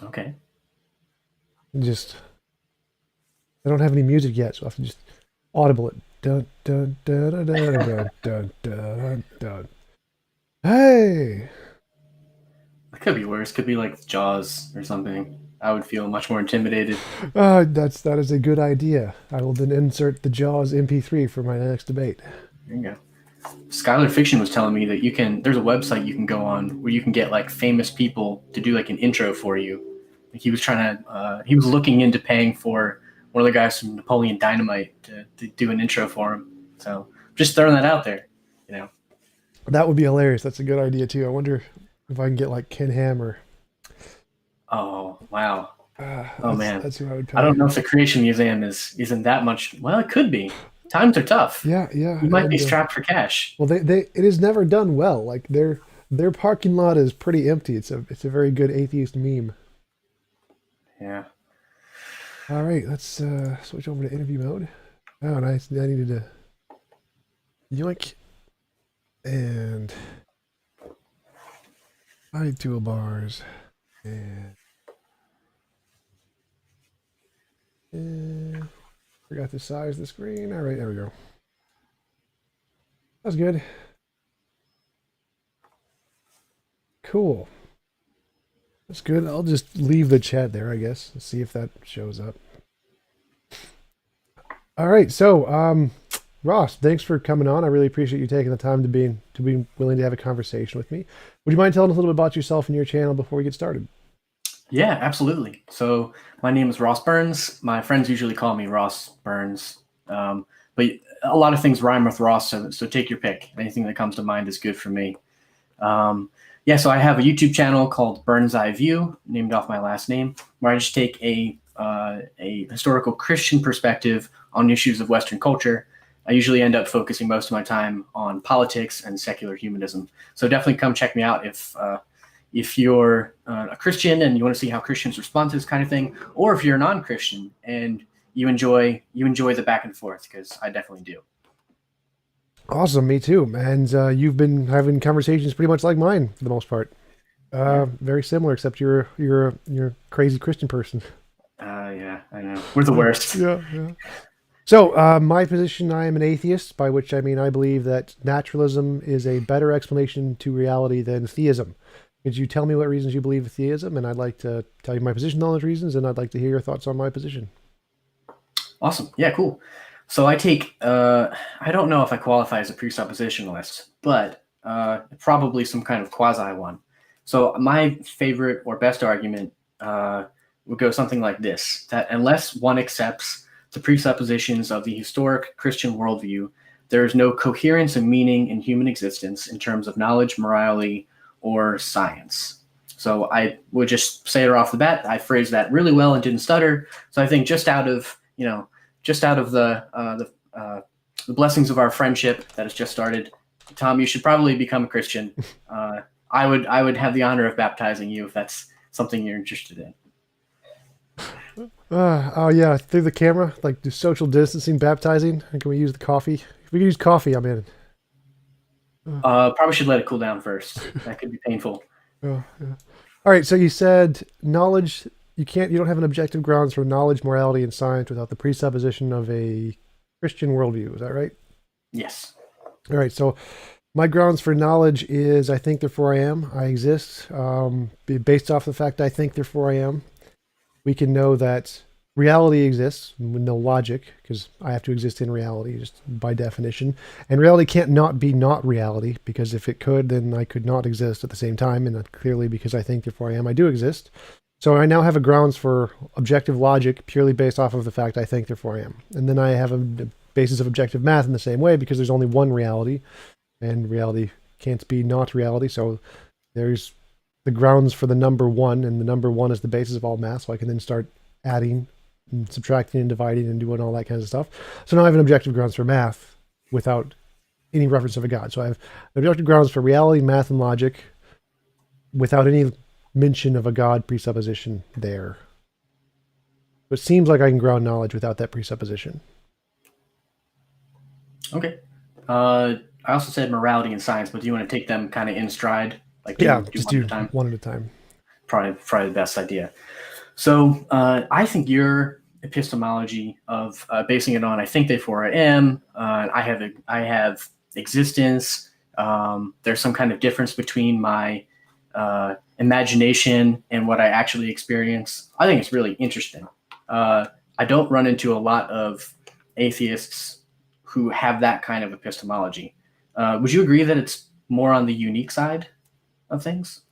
Okay. Just I don't have any music yet, so I have to just audible it. Dun dun dun dun dun dun dun dun dun. Hey, It could be worse. Could be like Jaws or something. I would feel much more intimidated. that is a good idea. I will then insert the Jaws MP3 for my next debate. There you go. Skylar Fiction was telling me that there's a website you can go on where you can get like famous people to do like an intro for you. Like he was looking into paying for one of the guys from Napoleon Dynamite to do an intro for him. So just throwing that out there, you know. That would be hilarious. That's a good idea too. I wonder if I can get like Ken Ham. Oh wow. Oh man. That's who I would I pay. don't know if the Creation Museum isn't that much. Well, it could be. Times are tough. Yeah, yeah, You might be and strapped for cash. well, they it is never done well. Like their parking lot is pretty empty. It's a very good atheist meme. Yeah. All right, let's switch over to interview mode. Oh, nice. I needed to yoink and hide toolbars and, and forgot to size the screen. All right, there we go. That's good. Cool. That's good. I'll just leave the chat there, I guess. Let's see if that shows up. All right, so Ross, thanks for coming on. I really appreciate you taking the time to be willing to have a conversation with me. Would you mind telling us a little bit about yourself and your channel before we get started? Yeah, absolutely. So my name is Ross Burns. My friends usually call me Ross Burns, but a lot of things rhyme with Ross, so take your pick. Anything that comes to mind is good for me. Yeah, so I have a YouTube channel called Burns Eye View, named off my last name, where I just take a historical Christian perspective on issues of Western culture. I usually end up focusing most of my time on politics and secular humanism. So definitely come check me out if you're a Christian and you want to see how Christians respond to this kind of thing, or if you're a non-Christian and you enjoy the back and forth, because I definitely do. Awesome, me too. And you've been having conversations pretty much like mine for the most part. Yeah, Very similar, except you're a crazy Christian person. yeah, I know we're the worst. Yeah, yeah. So, my position, I am an atheist, by which I mean I believe that naturalism is a better explanation to reality than theism. Could you tell me what reasons you believe in theism? And I'd like to tell you my position on those reasons, and I'd like to hear your thoughts on my position. Awesome. Yeah, cool. So I don't know if I qualify as a presuppositionalist, but probably some kind of quasi one. So my favorite or best argument would go something like this: that unless one accepts the presuppositions of the historic Christian worldview, there is no coherence and meaning in human existence in terms of knowledge, morality, or science. So I would just say it off the bat. I phrased that really well and didn't stutter. So I think just out of the blessings of our friendship that has just started, Tom, you should probably become a Christian. I would have the honor of baptizing you if that's something you're interested in. Oh yeah, through the camera, like do social distancing, baptizing. And can we use the coffee? If we can use coffee, I'm in. Probably should let it cool down first. That could be painful. Oh, yeah. All right, so you said knowledge. You don't have an objective grounds for knowledge, morality, and science without the presupposition of a Christian worldview. Is that right? Yes. All right, so my grounds for knowledge is I think, therefore I am. I exist. Based off the fact I think, therefore I am. We can know that reality exists with no logic because I have to exist in reality just by definition. And reality can't not be not reality because if it could, then I could not exist at the same time. And clearly, because I think, therefore I am, I do exist. So I now have a grounds for objective logic purely based off of the fact I think, therefore I am. And then I have a basis of objective math in the same way because there's only one reality and reality can't be not reality. So there's the grounds for the number one, and the number one is the basis of all math. So I can then start adding and subtracting and dividing and doing all that kind of stuff. So now I have an objective grounds for math without any reference of a God. So I have objective grounds for reality, math, and logic without any mention of a God presupposition there. But it seems like I can ground knowledge without that presupposition. Okay. I also said morality and science, but do you want to take them kind of in stride, like Yeah, do just one at do a time? one at a time. probably the best idea. So I think your epistemology of basing it on I think therefore I am, I have existence. There's some kind of difference between my imagination and what I actually experience. I think it's really interesting. I don't run into a lot of atheists who have that kind of epistemology. Would you agree that it's more on the unique side of things?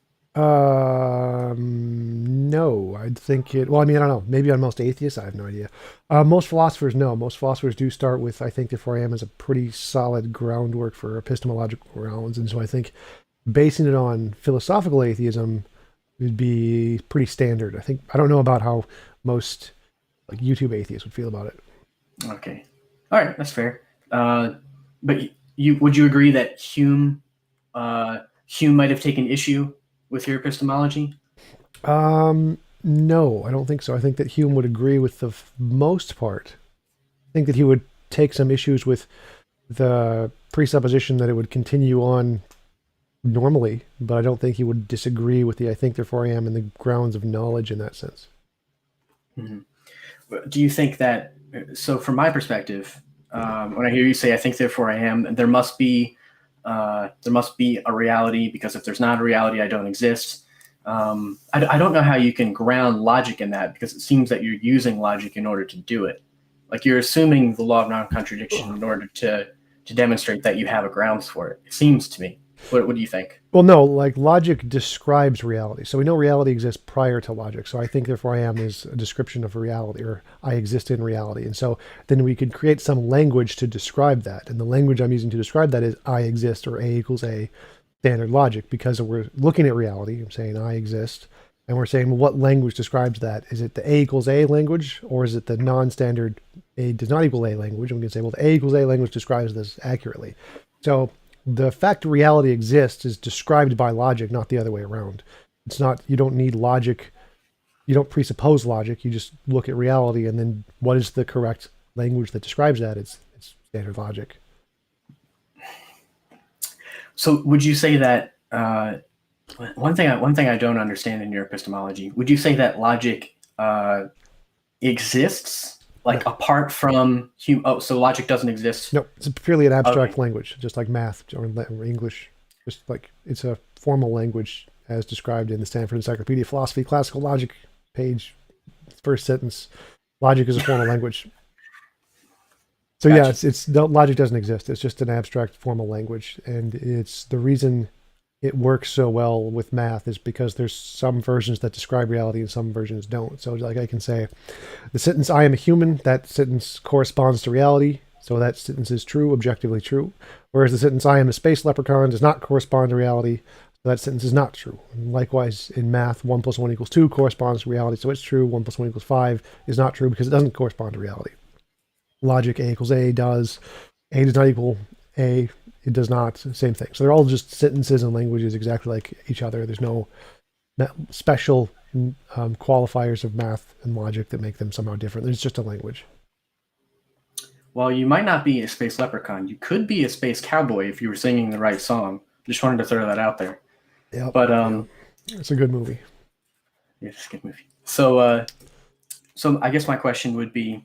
No, I'd think it. Well, I mean, I don't know. Maybe on most atheists, I have no idea. Most philosophers, no. Most philosophers do start with "I think therefore I am" as a pretty solid groundwork for epistemological grounds, and so I think basing it on philosophical atheism would be pretty standard. I don't know about how most like YouTube atheists would feel about it. Okay, all right, that's fair. But would you agree that Hume might have taken issue with your epistemology? No, I don't think so. I think that Hume would agree with the most part. I think that he would take some issues with the presupposition that it would continue on normally, but I don't think he would disagree with the "I think therefore I am" and the grounds of knowledge in that sense. Mm-hmm. Do you think that? So, from my perspective, when I hear you say "I think therefore I am," there must be a reality, because if there's not a reality, I don't exist. I don't know how you can ground logic in that, because it seems that you're using logic in order to do it. Like you're assuming the law of non-contradiction in order to demonstrate that you have a grounds for it. It seems to me. What do you think? Well, no, like logic describes reality. So we know reality exists prior to logic. So "I think therefore I am" is a description of reality, or "I exist in reality." And so then we could create some language to describe that. And the language I'm using to describe that is "I exist," or A equals A, standard logic, because we're looking at reality. I'm saying "I exist." And we're saying, well, what language describes that? Is it the A equals A language, or is it the non-standard A does not equal A language? And we can say, well, the A equals A language describes this accurately. So the fact reality exists is described by logic, not the other way around. It's not, you don't need logic. You don't presuppose logic. You just look at reality, and then what is the correct language that describes that? It's standard logic. So would you say that one thing I don't understand in your epistemology, would you say that logic exists like apart from Hume? Oh, so logic doesn't exist? No, it's purely an abstract language, just like math or English. Just like it's a formal language as described in the Stanford Encyclopedia of Philosophy, Classical Logic, page, first sentence. Logic is a formal language. So gotcha. Yeah, logic doesn't exist. It's just an abstract formal language, and it's the reason it works so well with math is because there's some versions that describe reality and some versions don't. So like I can say the sentence "I am a human," that sentence corresponds to reality. So that sentence is true, objectively true. Whereas the sentence "I am a space leprechaun" does not correspond to reality. So that sentence is not true. And likewise in math, 1 + 1 = 2 corresponds to reality. So it's true. 1 + 1 = 5 is not true because it doesn't correspond to reality. Logic, A equals A does. A does not equal A. It does not. Same thing. So they're all just sentences and languages exactly like each other. There's no special qualifiers of math and logic that make them somehow different. It's just a language. Well, you might not be a space leprechaun. You could be a space cowboy if you were singing the right song. Just wanted to throw that out there. Yeah. But it's a good movie. Yeah, it's a good movie. So I guess my question would be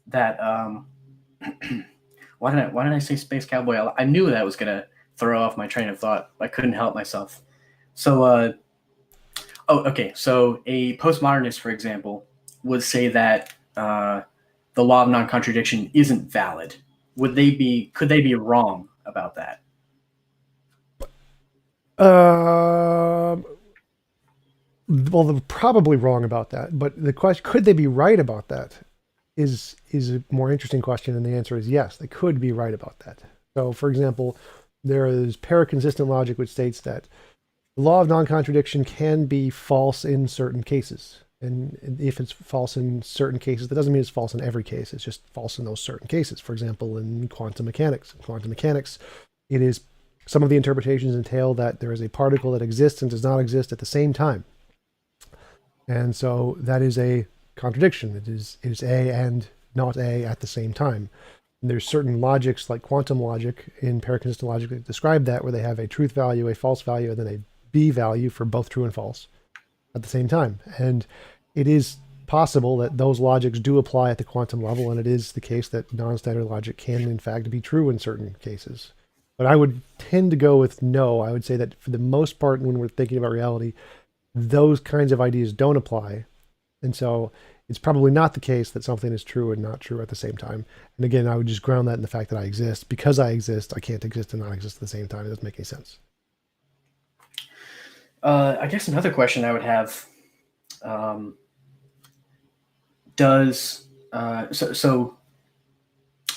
that why did I say space cowboy? I knew that was gonna throw off my train of thought. I couldn't help myself. So okay. So a postmodernist, for example, would say that the law of non-contradiction isn't valid. Could they be wrong about that? Well, they're probably wrong about that. But the question, could they be right about that, is a more interesting question, and the answer is yes, they could be right about that. So, for example, there is paraconsistent logic which states that the law of non-contradiction can be false in certain cases. And if it's false in certain cases, that doesn't mean it's false in every case. It's just false in those certain cases. For example, in quantum mechanics. In quantum mechanics, it is some of the interpretations entail that there is a particle that exists and does not exist at the same time. And so that is a contradiction. It is A and not A at the same time. And there's certain logics like quantum logic in paraconsistent logic that describe that, where they have a truth value, a false value, and then a B value for both true and false. at the same time. And it is possible that those logics do apply at the quantum level, and it is the case that non-standard logic can, in fact, be true in certain cases. But I would tend to go with no. I would say that for the most part, when we're thinking about reality, those kinds of ideas don't apply. And so it's probably not the case that something is true and not true at the same time. And again, I would just ground that in the fact that I exist. Because I exist, I can't exist and not exist at the same time. It doesn't make any sense. I guess another question I would have, does so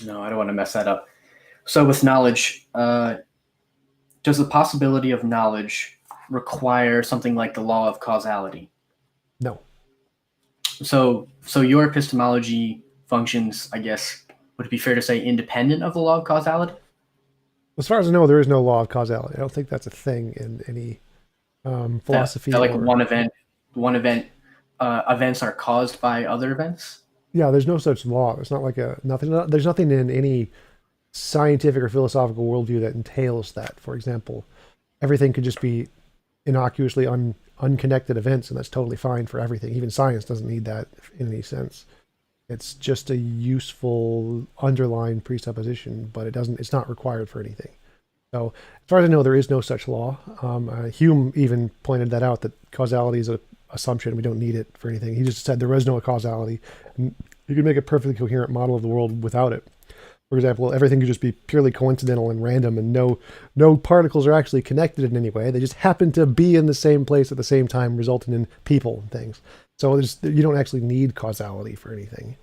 no, I don't want to mess that up. So with knowledge, does the possibility of knowledge require something like the law of causality? No. So your epistemology functions, I guess, would it be fair to say, independent of the law of causality? As far as I know, there is no law of causality. I don't think that's a thing in any philosophy. That like one event, events are caused by other events? Yeah, there's no such law. There's not like there's nothing in any scientific or philosophical worldview that entails that. For example, everything could just be innocuously unconnected events, and that's totally fine for everything. Even science doesn't need that in any sense. It's just a useful underlying presupposition, but it's not required for anything. So as far as I know, there is no such law. Hume even pointed that out, that causality is an assumption. We don't need it for anything. He just said there is no causality. You could make a perfectly coherent model of the world without it. For example, everything could just be purely coincidental and random, and no particles are actually connected in any way. They just happen to be in the same place at the same time, resulting in people and things. So you don't actually need causality for anything.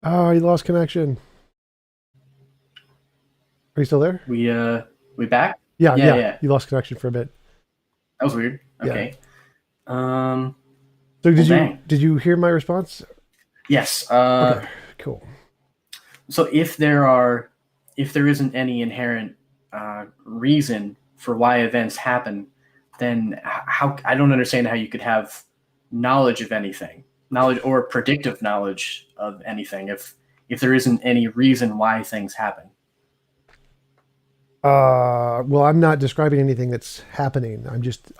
Oh, you lost connection. Are you still there? We back? Yeah. You lost connection for a bit. That was weird. Okay. Yeah. So did you hear my response? Yes. Okay, cool. So if there isn't any inherent reason for why events happen, then I don't understand how you could have knowledge of anything, knowledge or predictive knowledge of anything, if there isn't any reason why things happen. Well, I'm not describing anything that's happening.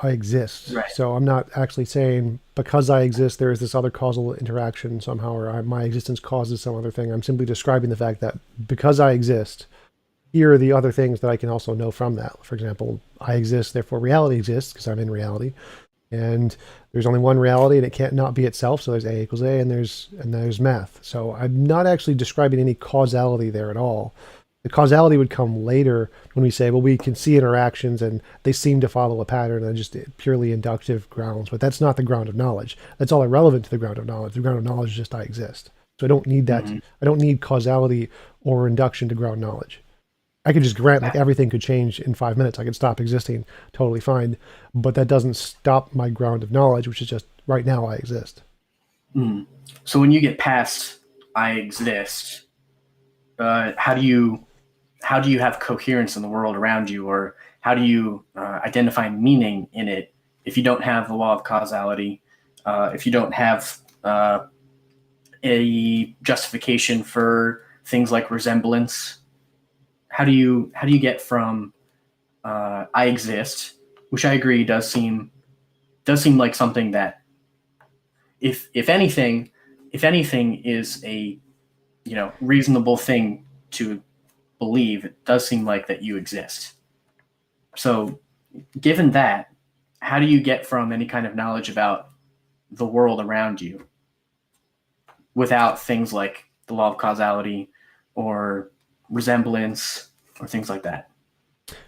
I exist. Right. So I'm not actually saying because I exist, there is this other causal interaction somehow, or my existence causes some other thing. I'm simply describing the fact that because I exist, here are the other things that I can also know from that. For example, I exist, therefore reality exists because I'm in reality. And there's only one reality, and it can't not be itself. So there's A equals A, and there's math. So I'm not actually describing any causality there at all. The causality would come later when we say, well, we can see interactions and they seem to follow a pattern on just purely inductive grounds, but that's not the ground of knowledge. That's all irrelevant to the ground of knowledge. The ground of knowledge is just I exist. So I don't need that. Mm-hmm. I don't need causality or induction to ground knowledge. I could just grant like everything could change in 5 minutes. I could stop existing, totally fine. But that doesn't stop my ground of knowledge, which is just right now I exist. Mm. So when you get past I exist, how do you have coherence in the world around you, or how do you identify meaning in it if you don't have the law of causality, if you don't have a justification for things like resemblance? How do you get from I exist, which I agree does seem like something that if anything is a reasonable thing to believe, it does seem like that you exist. So given that, how do you get from any kind of knowledge about the world around you without things like the law of causality or resemblance or things like that?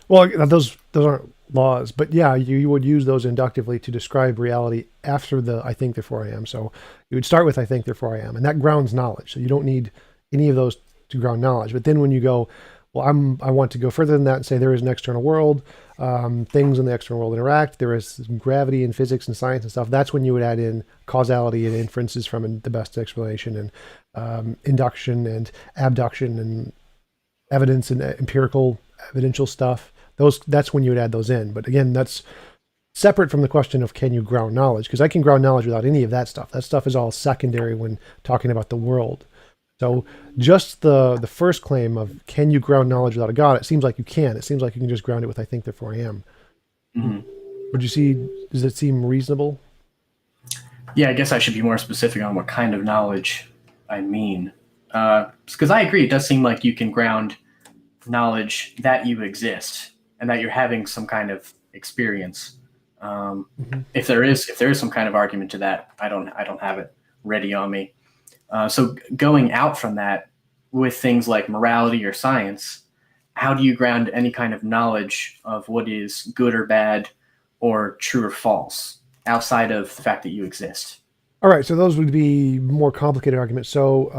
Well, those aren't laws, but yeah, you would use those inductively to describe reality after the I think therefore I am. So you would start with I think therefore I am, and that grounds knowledge. So you don't need any of those to ground knowledge. But then when you go, well, I want to go further than that and say there is an external world, things in the external world interact, there is gravity and physics and science and stuff. That's when you would add in causality and inferences from the best explanation, and induction and abduction and evidence and empirical evidential stuff. That's when you would add those in. But again, that's separate from the question of can you ground knowledge, because I can ground knowledge without any of that stuff. That stuff is all secondary when talking about the world. So just the first claim of can you ground knowledge without a God, it seems like you can. It seems like you can just ground it with I think, therefore I am. Mm-hmm. Would you see, does it seem reasonable? Yeah, I guess I should be more specific on what kind of knowledge I mean. Because I agree, it does seem like you can ground knowledge that you exist and that you're having some kind of experience. If there is some kind of argument to that, I don't have it ready on me. So going out from that with things like morality or science, how do you ground any kind of knowledge of what is good or bad or true or false outside of the fact that you exist? All right, so those would be more complicated arguments. So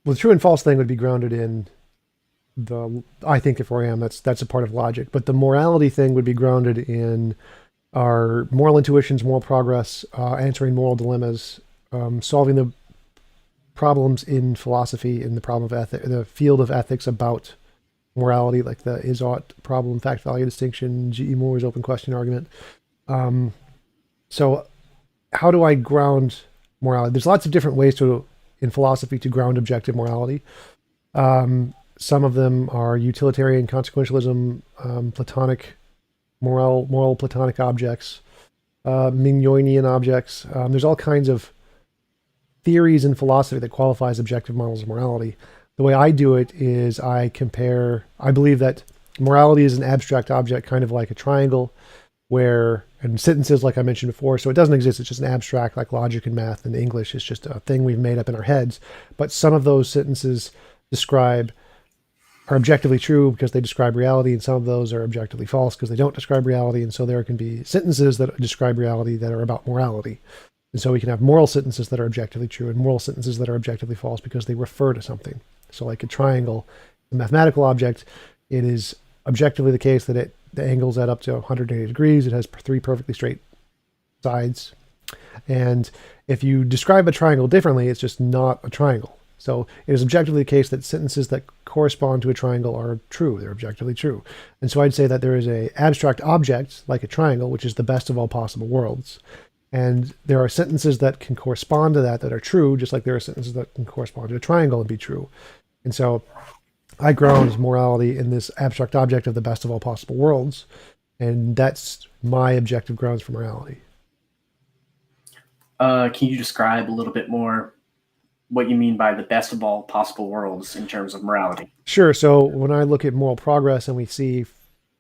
the true and false thing would be grounded in the I think therefore I am. That's a part of logic. But the morality thing would be grounded in our moral intuitions, moral progress, answering moral dilemmas, solving the problems in philosophy, in the problem of the field of ethics about morality, like the is-ought problem, fact-value distinction, G.E. Moore's open question argument. So how do I ground morality? There's lots of different ways in philosophy to ground objective morality. Some of them are utilitarian consequentialism, Platonic moral Platonic objects, Mignoinian objects. There's all kinds of theories in philosophy that qualifies objective models of morality. The way I do it is I believe that morality is an abstract object, kind of like a triangle, and sentences, like I mentioned before, so it doesn't exist. It's just an abstract, like logic and math and English. It's just a thing we've made up in our heads. But some of those sentences are objectively true because they describe reality, and some of those are objectively false because they don't describe reality. And so there can be sentences that describe reality that are about morality. And so we can have moral sentences that are objectively true and moral sentences that are objectively false because they refer to something. So like a triangle, a mathematical object, it is objectively the case that the angles add up to 180 degrees. It has 3 perfectly straight sides. And if you describe a triangle differently, it's just not a triangle. So it is objectively the case that sentences that correspond to a triangle are true. They're objectively true. And so I'd say that there is an abstract object, like a triangle, which is the best of all possible worlds. And there are sentences that can correspond to that are true, just like there are sentences that can correspond to a triangle and be true. And so I ground morality in this abstract object of the best of all possible worlds. And that's my objective grounds for morality. Can you describe a little bit more what you mean by the best of all possible worlds in terms of morality? Sure. So when I look at moral progress and we see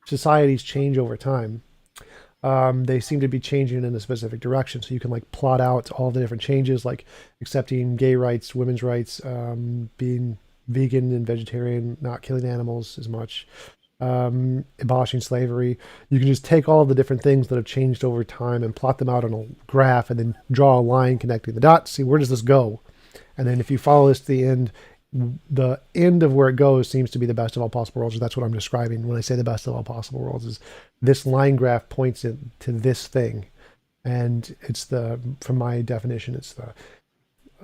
societies change over time, they seem to be changing in a specific direction. So you can like plot out all the different changes, like accepting gay rights, women's rights, being vegan and vegetarian, not killing animals as much, abolishing slavery. You can just take all of the different things that have changed over time and plot them out on a graph and then draw a line connecting the dots, see where does this go? And then if you follow this to the end of where it goes seems to be the best of all possible worlds. That's what I'm describing when I say the best of all possible worlds is this line graph points to this thing. And it's from my definition, it's the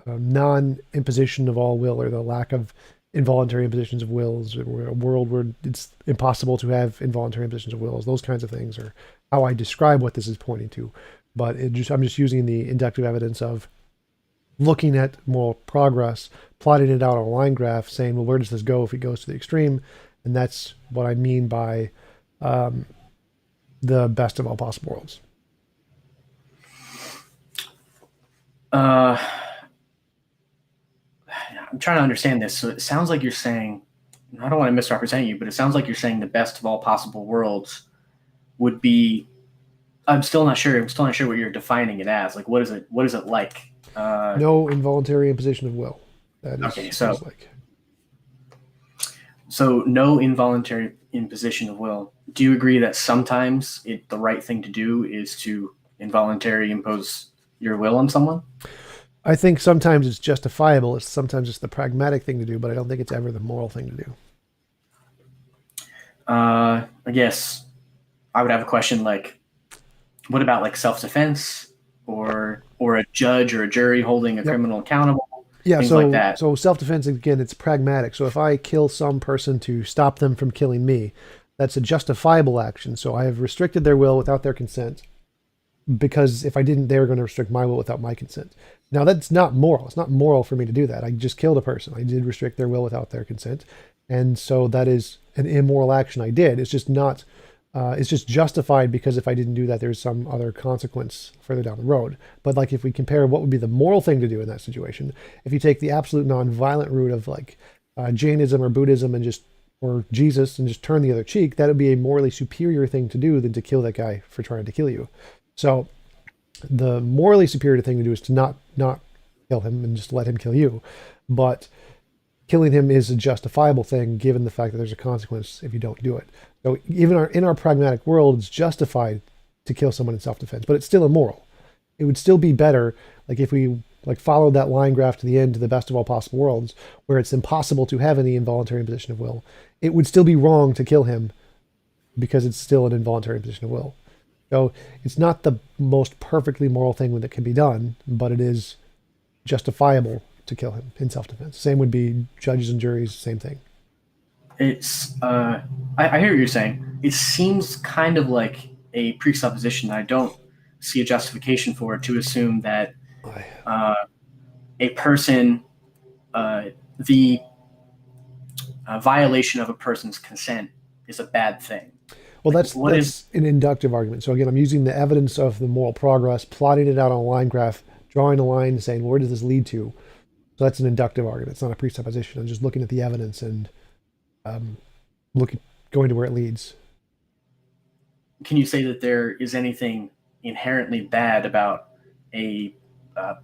non-imposition of all will, or the lack of involuntary impositions of wills, or a world where it's impossible to have involuntary impositions of wills. Those kinds of things are how I describe what this is pointing to. But I'm just using the inductive evidence of looking at moral progress, plotting it out on a line graph, saying, well, where does this go if it goes to the extreme? And that's what I mean by the best of all possible worlds. I'm trying to understand this. So it sounds like you're saying, I don't want to misrepresent you, but it sounds like you're saying the best of all possible worlds would be, I'm still not sure what you're defining it as. Like, what is it like? No involuntary imposition of will. That is, okay, so no involuntary imposition of will. Do you agree that sometimes the right thing to do is to involuntarily impose your will on someone? I think sometimes it's justifiable. Sometimes it's the pragmatic thing to do, but I don't think it's ever the moral thing to do. I guess I would have a question like, what about like self-defense or a judge or a jury holding a criminal accountable? Yeah, things so like that. So self-defense, again, it's pragmatic. So if I kill some person to stop them from killing me, that's a justifiable action. So I have restricted their will without their consent, because if I didn't, they were going to restrict my will without my consent. Now, that's not moral. It's not moral for me to do that. I just killed a person. I did restrict their will without their consent. And so that is an immoral action I did. It's just not, it's just justified because if I didn't do that, there's some other consequence further down the road. But like if we compare what would be the moral thing to do in that situation, if you take the absolute non-violent route of like Jainism or Buddhism and just, or Jesus and just turn the other cheek, that would be a morally superior thing to do than to kill that guy for trying to kill you. So the morally superior thing to do is to not kill him and just let him kill you. But killing him is a justifiable thing given the fact that there's a consequence if you don't do it. So even in our pragmatic world, it's justified to kill someone in self-defense, but it's still immoral. It would still be better, like if we like followed that line graph to the end, to the best of all possible worlds, where it's impossible to have any involuntary imposition of will. It would still be wrong to kill him because it's still an involuntary imposition of will. So it's not the most perfectly moral thing that can be done, but it is justifiable to kill him in self-defense. Same would be judges and juries, same thing. It's I hear what you're saying. It seems kind of like a presupposition. I don't see a justification for it to assume that a person, the violation of a person's consent is a bad thing. Well, that's an inductive argument. So again, I'm using the evidence of the moral progress, plotting it out on a line graph, drawing a line and saying, where does this lead to? So that's an inductive argument. It's not a presupposition. I'm just looking at the evidence and going to where it leads. Can you say that there is anything inherently bad about a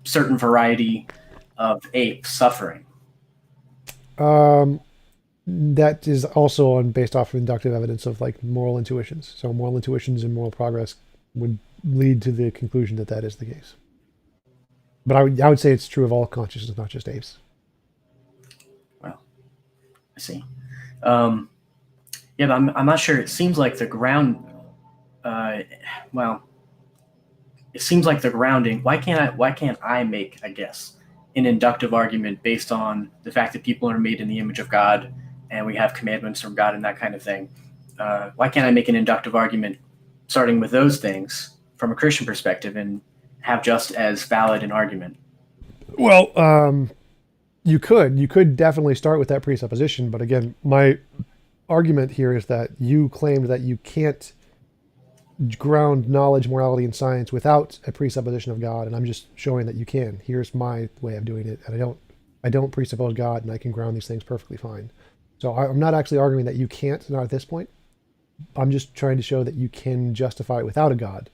certain variety of apes suffering? That is also based off of inductive evidence of like moral intuitions. So moral intuitions and moral progress would lead to the conclusion that that is the case. But I would say it's true of all consciousness, not just apes. Well, I see. Yeah, but I'm not sure. It seems like the ground. It seems like the grounding. Why can't I make, I guess, an inductive argument based on the fact that people are made in the image of God and we have commandments from God and that kind of thing? Why can't I make an inductive argument starting with those things from a Christian perspective and have just as valid an argument? Well, you could definitely start with that presupposition, but again, my argument here is that you claimed that you can't ground knowledge, morality, and science without a presupposition of God, and I'm just showing that you can. Here's my way of doing it, and I don't presuppose God, and I can ground these things perfectly fine. So I'm not actually arguing that you can't, not at this point. I'm just trying to show that you can justify it without a God.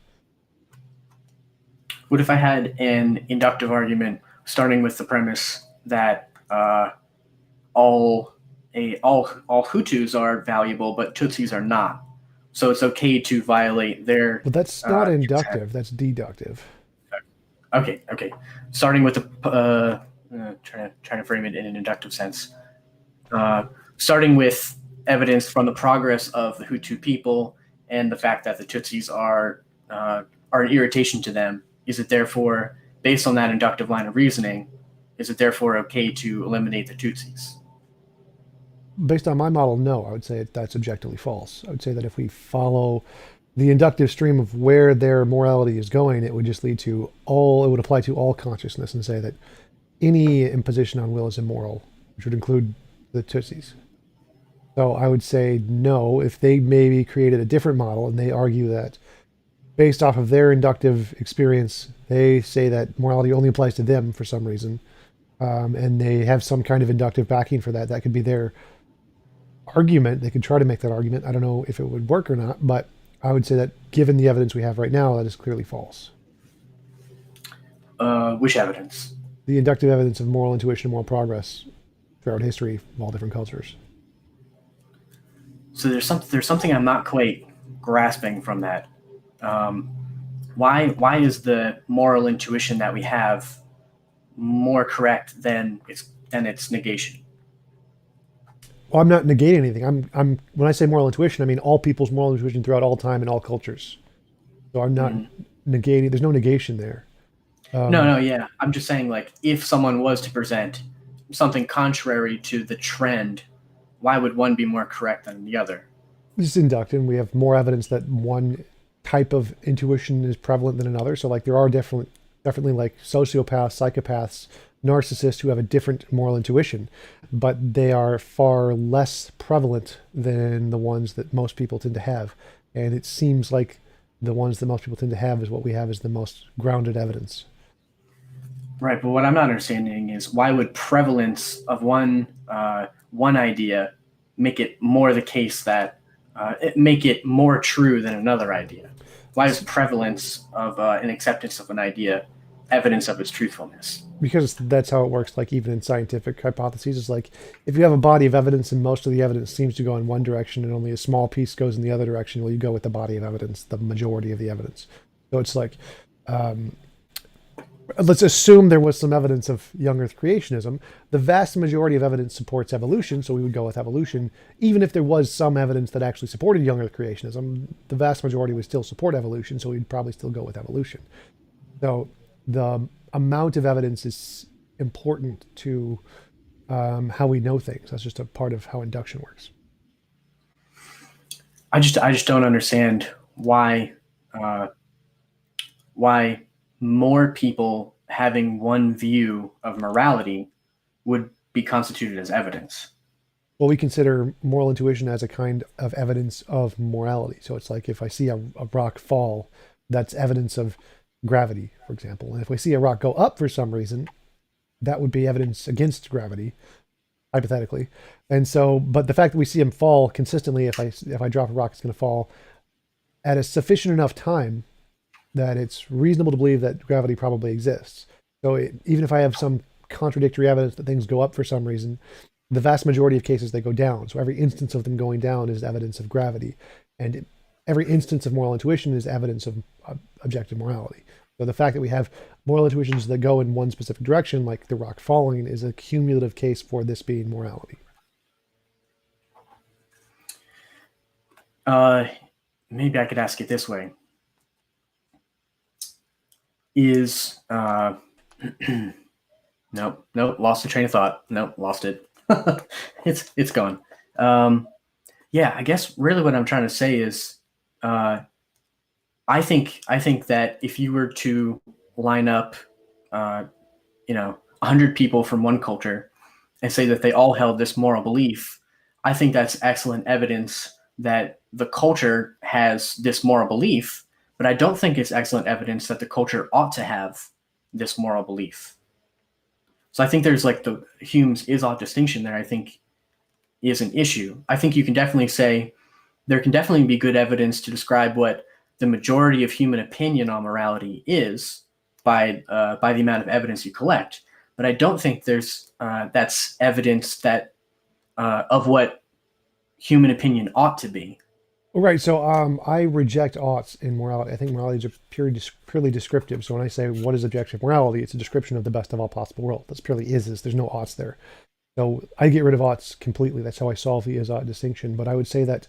What if I had an inductive argument starting with the premise that all Hutus are valuable, but Tutsis are not? So it's okay to violate their. But that's not inductive. That's deductive. Okay. Starting with the trying to frame it in an inductive sense. Starting with evidence from the progress of the Hutu people and the fact that the Tutsis are an irritation to them. Is it therefore, based on that inductive line of reasoning, is it therefore okay to eliminate the Tutsis? Based on my model, no. I would say that's objectively false. I would say that if we follow the inductive stream of where their morality is going, it would just lead to it would apply to all consciousness and say that any imposition on will is immoral, which would include the Tutsis. So I would say no. If they maybe created a different model and they argue that based off of their inductive experience, they say that morality only applies to them for some reason, and they have some kind of inductive backing for that. That could be their argument. They could try to make that argument. I don't know if it would work or not, but I would say that given the evidence we have right now, that is clearly false. Which evidence? The inductive evidence of moral intuition and moral progress throughout history of all different cultures. So there's something I'm not quite grasping from that. Why is the moral intuition that we have more correct than its negation? Well, I'm not negating anything. I'm when I say moral intuition, I mean all people's moral intuition throughout all time and all cultures. So I'm not negating. There's no negation there. Yeah. I'm just saying, like, if someone was to present something contrary to the trend, why would one be more correct than the other? This is inductive. We have more evidence that one type of intuition is prevalent than another. So like there are definitely like sociopaths, psychopaths, narcissists who have a different moral intuition, but they are far less prevalent than the ones that most people tend to have. And it seems like the ones that most people tend to have is what we have as the most grounded evidence. Right, but what I'm not understanding is why would prevalence of one idea make it more the case that make it more true than another idea? Why is prevalence of an acceptance of an idea evidence of its truthfulness? Because that's how it works, like even in scientific hypotheses. Is like if you have a body of evidence and most of the evidence seems to go in one direction and only a small piece goes in the other direction, well, you go with the body of evidence, the majority of the evidence. So it's like let's assume there was some evidence of young earth creationism. The vast majority of evidence supports evolution, so we would go with evolution. Even if there was some evidence that actually supported young earth creationism, the vast majority would still support evolution, so we'd probably still go with evolution. So the amount of evidence is important to how we know things. That's just a part of how induction works. I just don't understand uh, why more people having one view of morality would be constituted as evidence. Well, we consider moral intuition as a kind of evidence of morality. So it's like if I see a rock fall, that's evidence of gravity, for example. And if we see a rock go up for some reason, that would be evidence against gravity, hypothetically. And so, but the fact that we see him fall consistently, if I drop a rock, it's going to fall at a sufficient enough time that it's reasonable to believe that gravity probably exists. So even if I have some contradictory evidence that things go up for some reason, the vast majority of cases they go down. So every instance of them going down is evidence of gravity. And every instance of moral intuition is evidence of objective morality. So the fact that we have moral intuitions that go in one specific direction, like the rock falling, is a cumulative case for this being morality. Maybe I could ask it this way. Is nope, lost the train of thought. Nope, lost it. It's gone. Yeah, I guess really what I'm trying to say is I think that if you were to line up 100 people from one culture and say that they all held this moral belief, I think that's excellent evidence that the culture has this moral belief, but I don't think it's excellent evidence that the culture ought to have this moral belief. So I think there's like the Hume's is-ought distinction there, I think is an issue. I think you can definitely say there can definitely be good evidence to describe what the majority of human opinion on morality is by the amount of evidence you collect. But I don't think there's that's evidence that of what human opinion ought to be. Right. So I reject oughts in morality. I think morality is purely descriptive. So when I say what is objective morality, it's a description of the best of all possible world. That's purely is. There's no oughts there. So I get rid of oughts completely. That's how I solve the is-ought distinction. But I would say that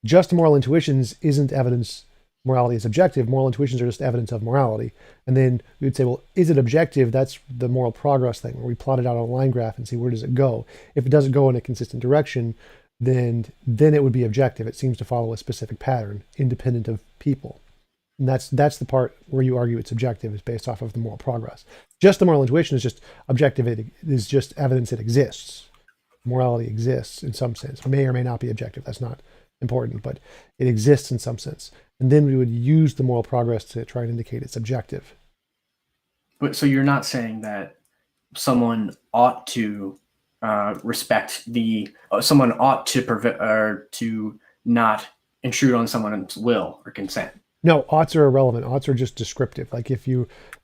just moral intuitions isn't evidence morality is objective. Moral intuitions are just evidence of morality. And then we would say, well, is it objective? That's the moral progress thing, where we plot it out on a line graph and see where does it go. If it doesn't go in a consistent direction, then it would be objective. It seems to follow a specific pattern, independent of people. And that's the part where you argue it's objective, is based off of the moral progress. Just the moral intuition is just objective. It is just evidence it exists. Morality exists in some sense. It may or may not be objective. That's not important, but it exists in some sense. And then we would use the moral progress to try and indicate it's objective. But so you're not saying that someone ought to respect someone ought to prevent or to not intrude on someone's will or consent. No, oughts are irrelevant. Oughts are just descriptive. Like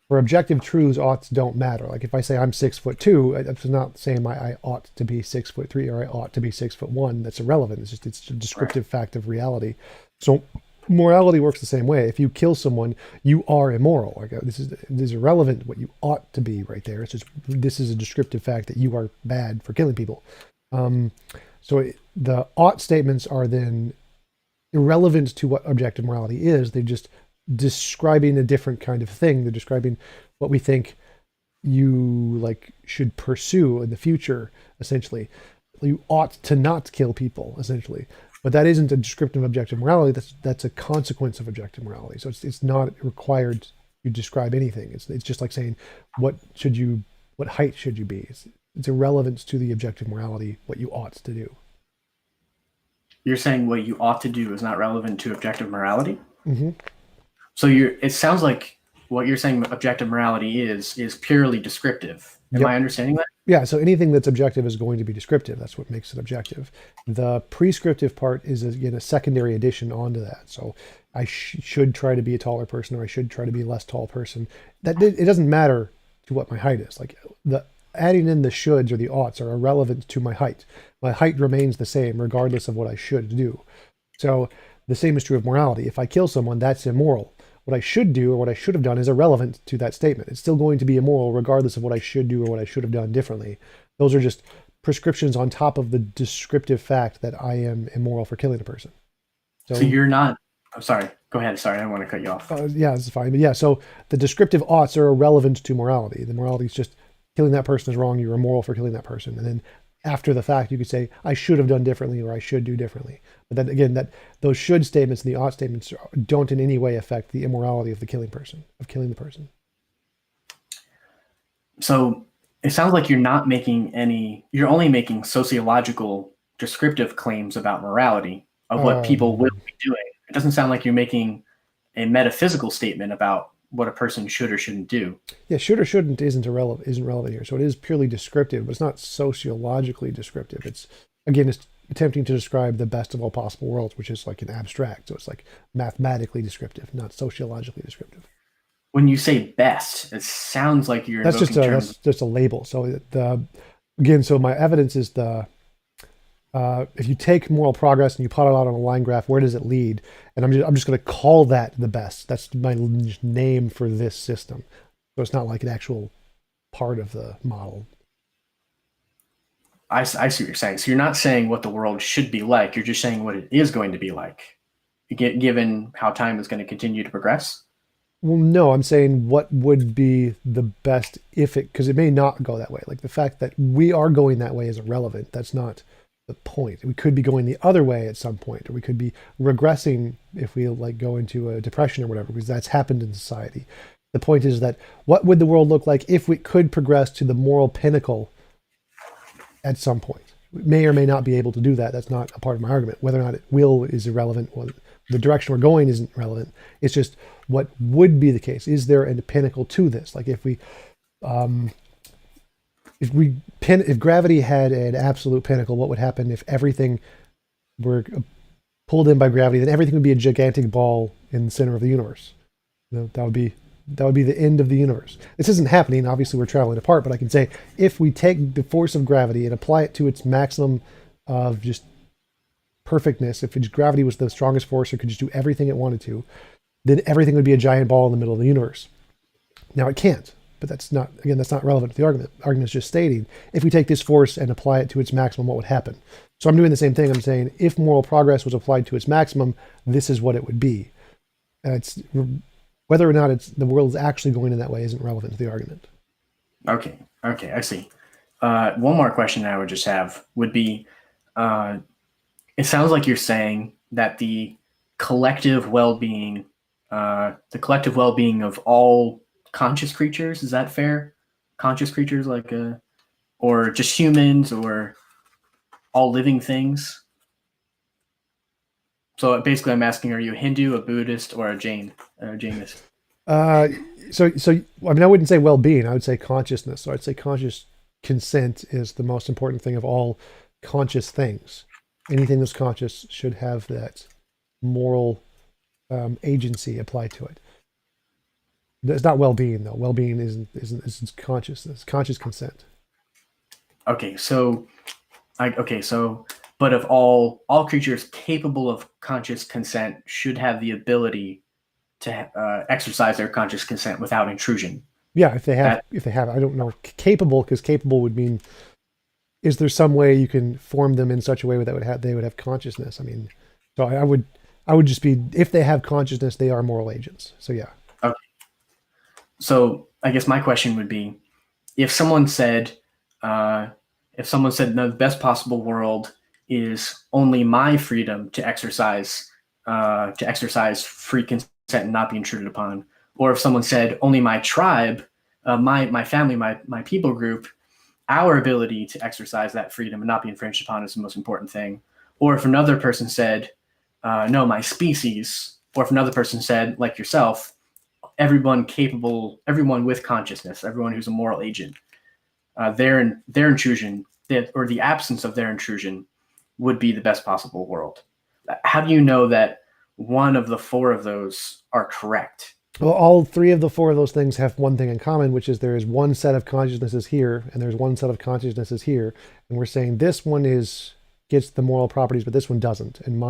for objective truths, oughts don't matter. Like if I say I'm 6'2", it's not saying I ought to be 6'3" or I ought to be 6'1". That's irrelevant. It's a descriptive fact of reality. So morality works the same way. If you kill someone, you are immoral. Like this is irrelevant what you ought to be right there. It's just this is a descriptive fact that you are bad for killing people. The ought statements are then irrelevant to what objective morality is. They're just describing a different kind of thing. They're describing what we think you should pursue in the future. Essentially, you ought to not kill people. Essentially. But that isn't a descriptive of objective morality. That's a consequence of objective morality. So it's not required to describe anything. It's just like saying what height should you be? It's irrelevant to the objective morality what you ought to do. You're saying what you ought to do is not relevant to objective morality? Mm-hmm. So it sounds like what you're saying objective morality is purely descriptive. Am I understanding that? Yeah, so anything that's objective is going to be descriptive. That's what makes it objective. The prescriptive part is, again, a secondary addition onto that. So I should try to be a taller person, or I should try to be a less tall person. That it doesn't matter to what my height is. Like the adding in the shoulds or the oughts are irrelevant to my height. My height remains the same regardless of what I should do. So the same is true of morality. If I kill someone, that's immoral. What I should do or what I should have done is irrelevant to that statement. It's still going to be immoral regardless of what I should do or what I should have done differently. Those are just prescriptions on top of the descriptive fact that I am immoral for killing a person. So you're not... I'm sorry. Go ahead. Sorry, I don't want to cut you off. Yeah, it's fine. But yeah, so the descriptive oughts are irrelevant to morality. The morality is just killing that person is wrong. You're immoral for killing that person. And then after the fact, you could say, I should have done differently or I should do differently. But then again, those should statements and the ought statements don't in any way affect the immorality of killing the person. So it sounds like you're only making sociological descriptive claims about morality of what people will be doing. It doesn't sound like you're making a metaphysical statement about what a person should or shouldn't do. Yeah, should or shouldn't isn't relevant here. So it is purely descriptive, but it's not sociologically descriptive. It's attempting to describe the best of all possible worlds, which is like an abstract. So it's like mathematically descriptive, not sociologically descriptive. When you say best, it sounds like you're that's just a label. So so my evidence is if you take moral progress and you plot it out on a line graph, where does it lead? And I'm just going to call that the best. That's my name for this system. So it's not like an actual part of the model. I see what you're saying. So you're not saying what the world should be like. You're just saying what it is going to be like, given how time is going to continue to progress. Well, no, I'm saying what would be the best because it may not go that way. Like the fact that we are going that way is irrelevant. That's not the point. We could be going the other way at some point, or we could be regressing if we go into a depression or whatever, because that's happened in society. The point is that what would the world look like if we could progress to the moral pinnacle at some point? We may or may not be able to do that. That's not a part of my argument. Whether or not it will is irrelevant. Well, the direction we're going isn't relevant. It's just what would be the case. Is there a pinnacle to this? Like if gravity had an absolute pinnacle, what would happen if everything were pulled in by gravity? Then everything would be a gigantic ball in the center of the universe. That would be the end of the universe. This isn't happening. Obviously, we're traveling apart, but I can say if we take the force of gravity and apply it to its maximum of just perfectness, if gravity was the strongest force, it could just do everything it wanted to, then everything would be a giant ball in the middle of the universe. Now it can't. But that's not relevant to the argument. The argument is just stating, if we take this force and apply it to its maximum, what would happen? So I'm doing the same thing. I'm saying, if moral progress was applied to its maximum, this is what it would be. Whether or not the world is actually going in that way isn't relevant to the argument. Okay, I see. One more question I would just have would be, it sounds like you're saying that the collective well-being of all conscious creatures, is that fair? Conscious creatures or just humans or all living things? So basically I'm asking, are you a Hindu, a Buddhist, or a Jainist? So I wouldn't say well-being, I would say consciousness. So I'd say conscious consent is the most important thing of all conscious things. Anything that's conscious should have that moral agency applied to it. It's not well-being though. Well-being isn't consciousness. Conscious consent. Okay, but of all creatures capable of conscious consent should have the ability to exercise their conscious consent without intrusion. Yeah, if they have, I don't know, capable, because capable would mean, is there some way you can form them in such a way that they would have consciousness? So I would just be, if they have consciousness, they are moral agents. So yeah. Okay. So I guess my question would be, if someone said the best possible world is only my freedom to exercise free consent and not be intruded upon, or if someone said only my tribe, my family, my people group, our ability to exercise that freedom and not be infringed upon is the most important thing. Or if another person said, no, my species, or if another person said, like yourself, everyone with consciousness, everyone who's a moral agent, their intrusion, or the absence of their intrusion, would be the best possible world. How do you know that one of the four of those are correct? Well, all three of the four of those things have one thing in common, which is there is one set of consciousnesses here, and there's one set of consciousnesses here, and we're saying this one gets the moral properties, but this one doesn't. And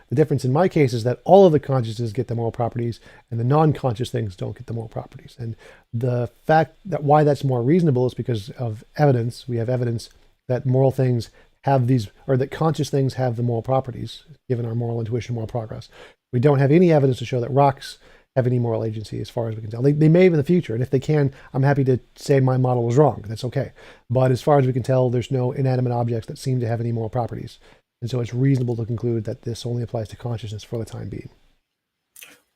the difference in my case is that all of the consciousnesses get the moral properties, and the non-conscious things don't get the moral properties. And the fact that why that's more reasonable is because of evidence. We have evidence that moral things have these, or that conscious things have the moral properties, given our moral intuition, moral progress. We don't have any evidence to show that rocks have any moral agency as far as we can tell. They may in the future, and if they can, I'm happy to say my model was wrong. That's okay. But as far as we can tell, there's no inanimate objects that seem to have any moral properties. And so it's reasonable to conclude that this only applies to consciousness for the time being.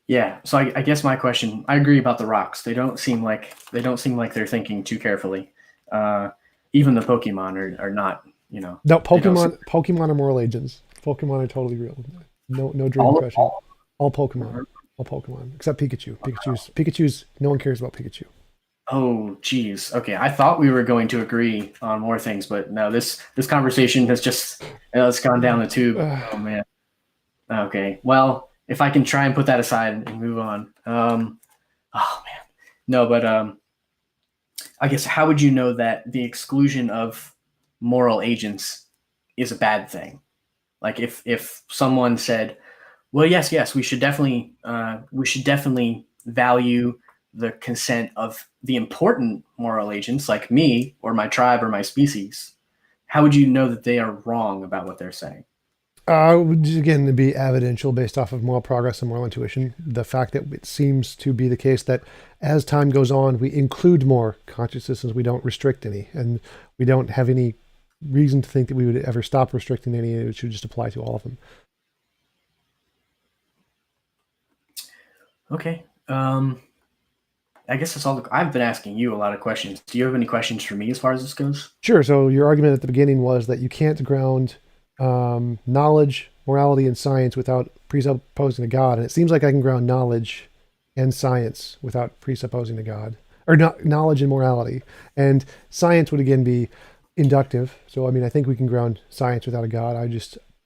Yeah, so I guess my question, I agree about the rocks. They don't seem like they're thinking too carefully. Even the Pokemon are not, No, Pokemon are moral agents. Pokemon are totally real. No dream question. All Pokemon. All Pokemon, except Pikachu. Pikachu's, no one cares about Pikachu. Oh, geez. Okay, I thought we were going to agree on more things, but no, this conversation has just, it's gone down the tube. Oh, man. Okay, well, if I can try and put that aside and move on. Oh, man. No, but I guess how would you know that the exclusion of moral agents is a bad thing? Like if someone said, well, yes, we should definitely value the consent of the important moral agents like me or my tribe or my species. How would you know that they are wrong about what they're saying? Would again be evidential based off of moral progress and moral intuition. The fact that it seems to be the case that as time goes on, we include more consciousnesses, we don't restrict any, and we don't have any reason to think that we would ever stop restricting any. It should just apply to all of them. Okay. I guess that's all. I've been asking you a lot of questions. Do you have any questions for me as far as this goes? Sure. So your argument at the beginning was that you can't ground knowledge, morality, and science without presupposing a God. And it seems like I can ground knowledge and science without presupposing a God, or not knowledge and morality. And science would again be inductive. So, I mean, I think we can ground science without a God.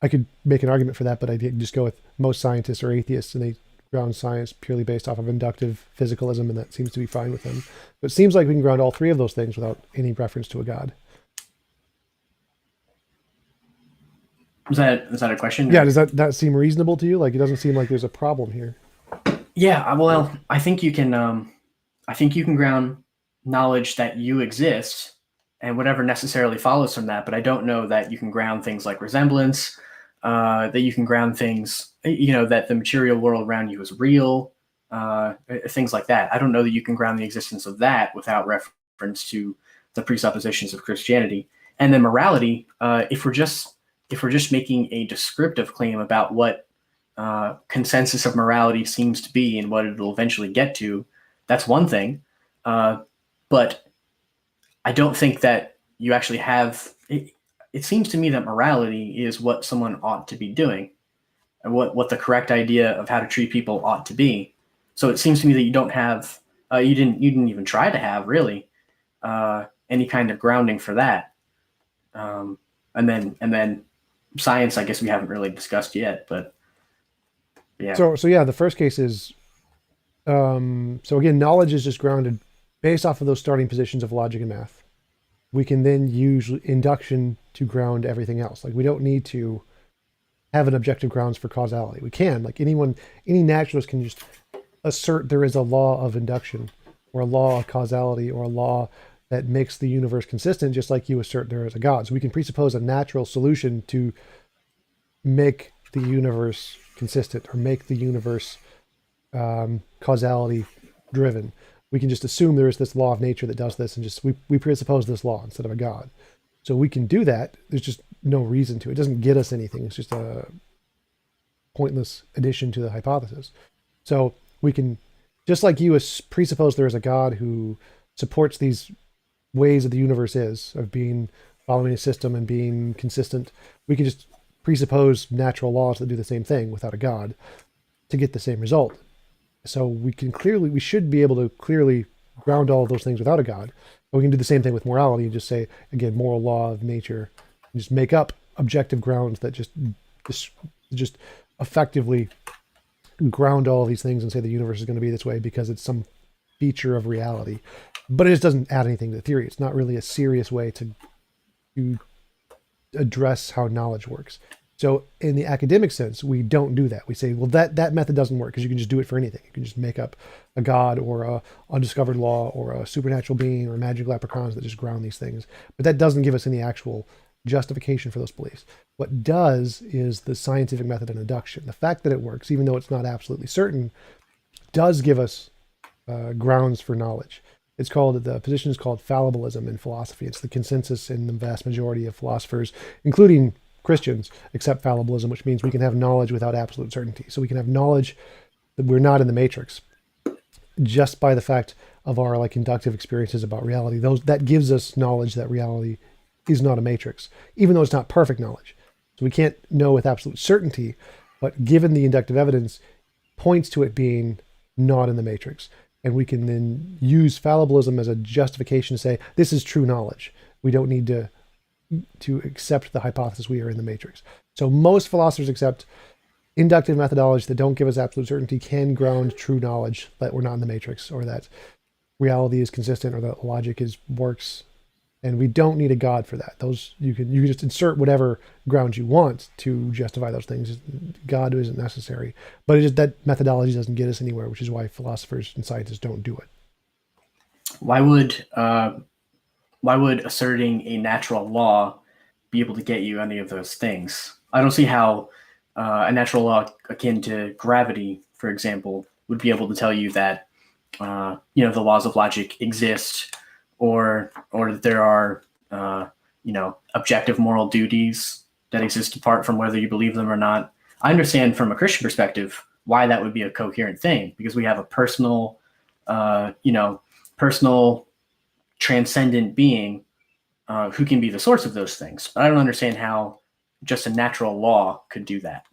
I could make an argument for that, but I did just go with most scientists are atheists, and they ground science purely based off of inductive physicalism, and that seems to be fine with them. But it seems like we can ground all three of those things without any reference to a God. Is that a question? Yeah, does that seem reasonable to you? Like, it doesn't seem like there's a problem here. Yeah, well, I think you can ground knowledge that you exist and whatever necessarily follows from that, but I don't know that you can ground things like resemblance, that you can ground things, that the material world around you is real, things like that. I don't know that you can ground the existence of that without reference to the presuppositions of Christianity. And then morality, if we're just making a descriptive claim about what consensus of morality seems to be and what it'll eventually get to, that's one thing. But I don't think that you actually have it. It seems to me that morality is what someone ought to be doing, and what the correct idea of how to treat people ought to be. So it seems to me that you don't have, you didn't even try to have really any kind of grounding for that. And then science, I guess we haven't really discussed yet, but yeah. So yeah, the first case is, so again, knowledge is just grounded based off of those starting positions of logic and math. We can then use induction to ground everything else. Like, we don't need to have an objective grounds for causality. We can, like any naturalist can just assert there is a law of induction or a law of causality or a law that makes the universe consistent, just like you assert there is a God. So we can presuppose a natural solution to make the universe consistent or make the universe causality driven. We can just assume there is this law of nature that does this, and just we presuppose this law instead of a God. So we can do that. There's just no reason to. It doesn't get us anything. It's just a pointless addition to the hypothesis. So we can, just like you presuppose there is a God who supports these ways that the universe is, of being, following a system and being consistent, we can just presuppose natural laws that do the same thing without a God to get the same result. So we should be able to clearly ground all of those things without a God. But we can do the same thing with morality and just say, again, moral law of nature, and just make up objective grounds that just effectively ground all of these things and say the universe is going to be this way because it's some feature of reality. But it just doesn't add anything to the theory. It's not really a serious way to address how knowledge works. So in the academic sense, we don't do that. We say, well, that method doesn't work because you can just do it for anything. You can just make up a God or a undiscovered law or a supernatural being or magical leprechauns that just ground these things. But that doesn't give us any actual justification for those beliefs. What does is the scientific method of induction. The fact that it works, even though it's not absolutely certain, does give us grounds for knowledge. The position is called fallibilism in philosophy. It's the consensus in the vast majority of philosophers, including Christians, accept fallibilism, which means we can have knowledge without absolute certainty. So we can have knowledge that we're not in the matrix just by the fact of our inductive experiences about reality. That gives us knowledge that reality is not a matrix, even though it's not perfect knowledge. So we can't know with absolute certainty, but given the inductive evidence points to it being not in the matrix. And we can then use fallibilism as a justification to say, this is true knowledge. We don't need to accept the hypothesis we are in the matrix. So most philosophers accept inductive methodologies that don't give us absolute certainty can ground true knowledge that we're not in the matrix, or that reality is consistent, or that logic works. And we don't need a God for that. You can just insert whatever grounds you want to justify those things. God isn't necessary. But that methodology doesn't get us anywhere, which is why philosophers and scientists don't do it. Why would asserting a natural law be able to get you any of those things? I don't see how a natural law akin to gravity, for example, would be able to tell you that the laws of logic exist, or that there are objective moral duties that exist apart from whether you believe them or not. I understand from a Christian perspective why that would be a coherent thing, because we have a personal transcendent being who can be the source of those things. But I don't understand how just a natural law could do that.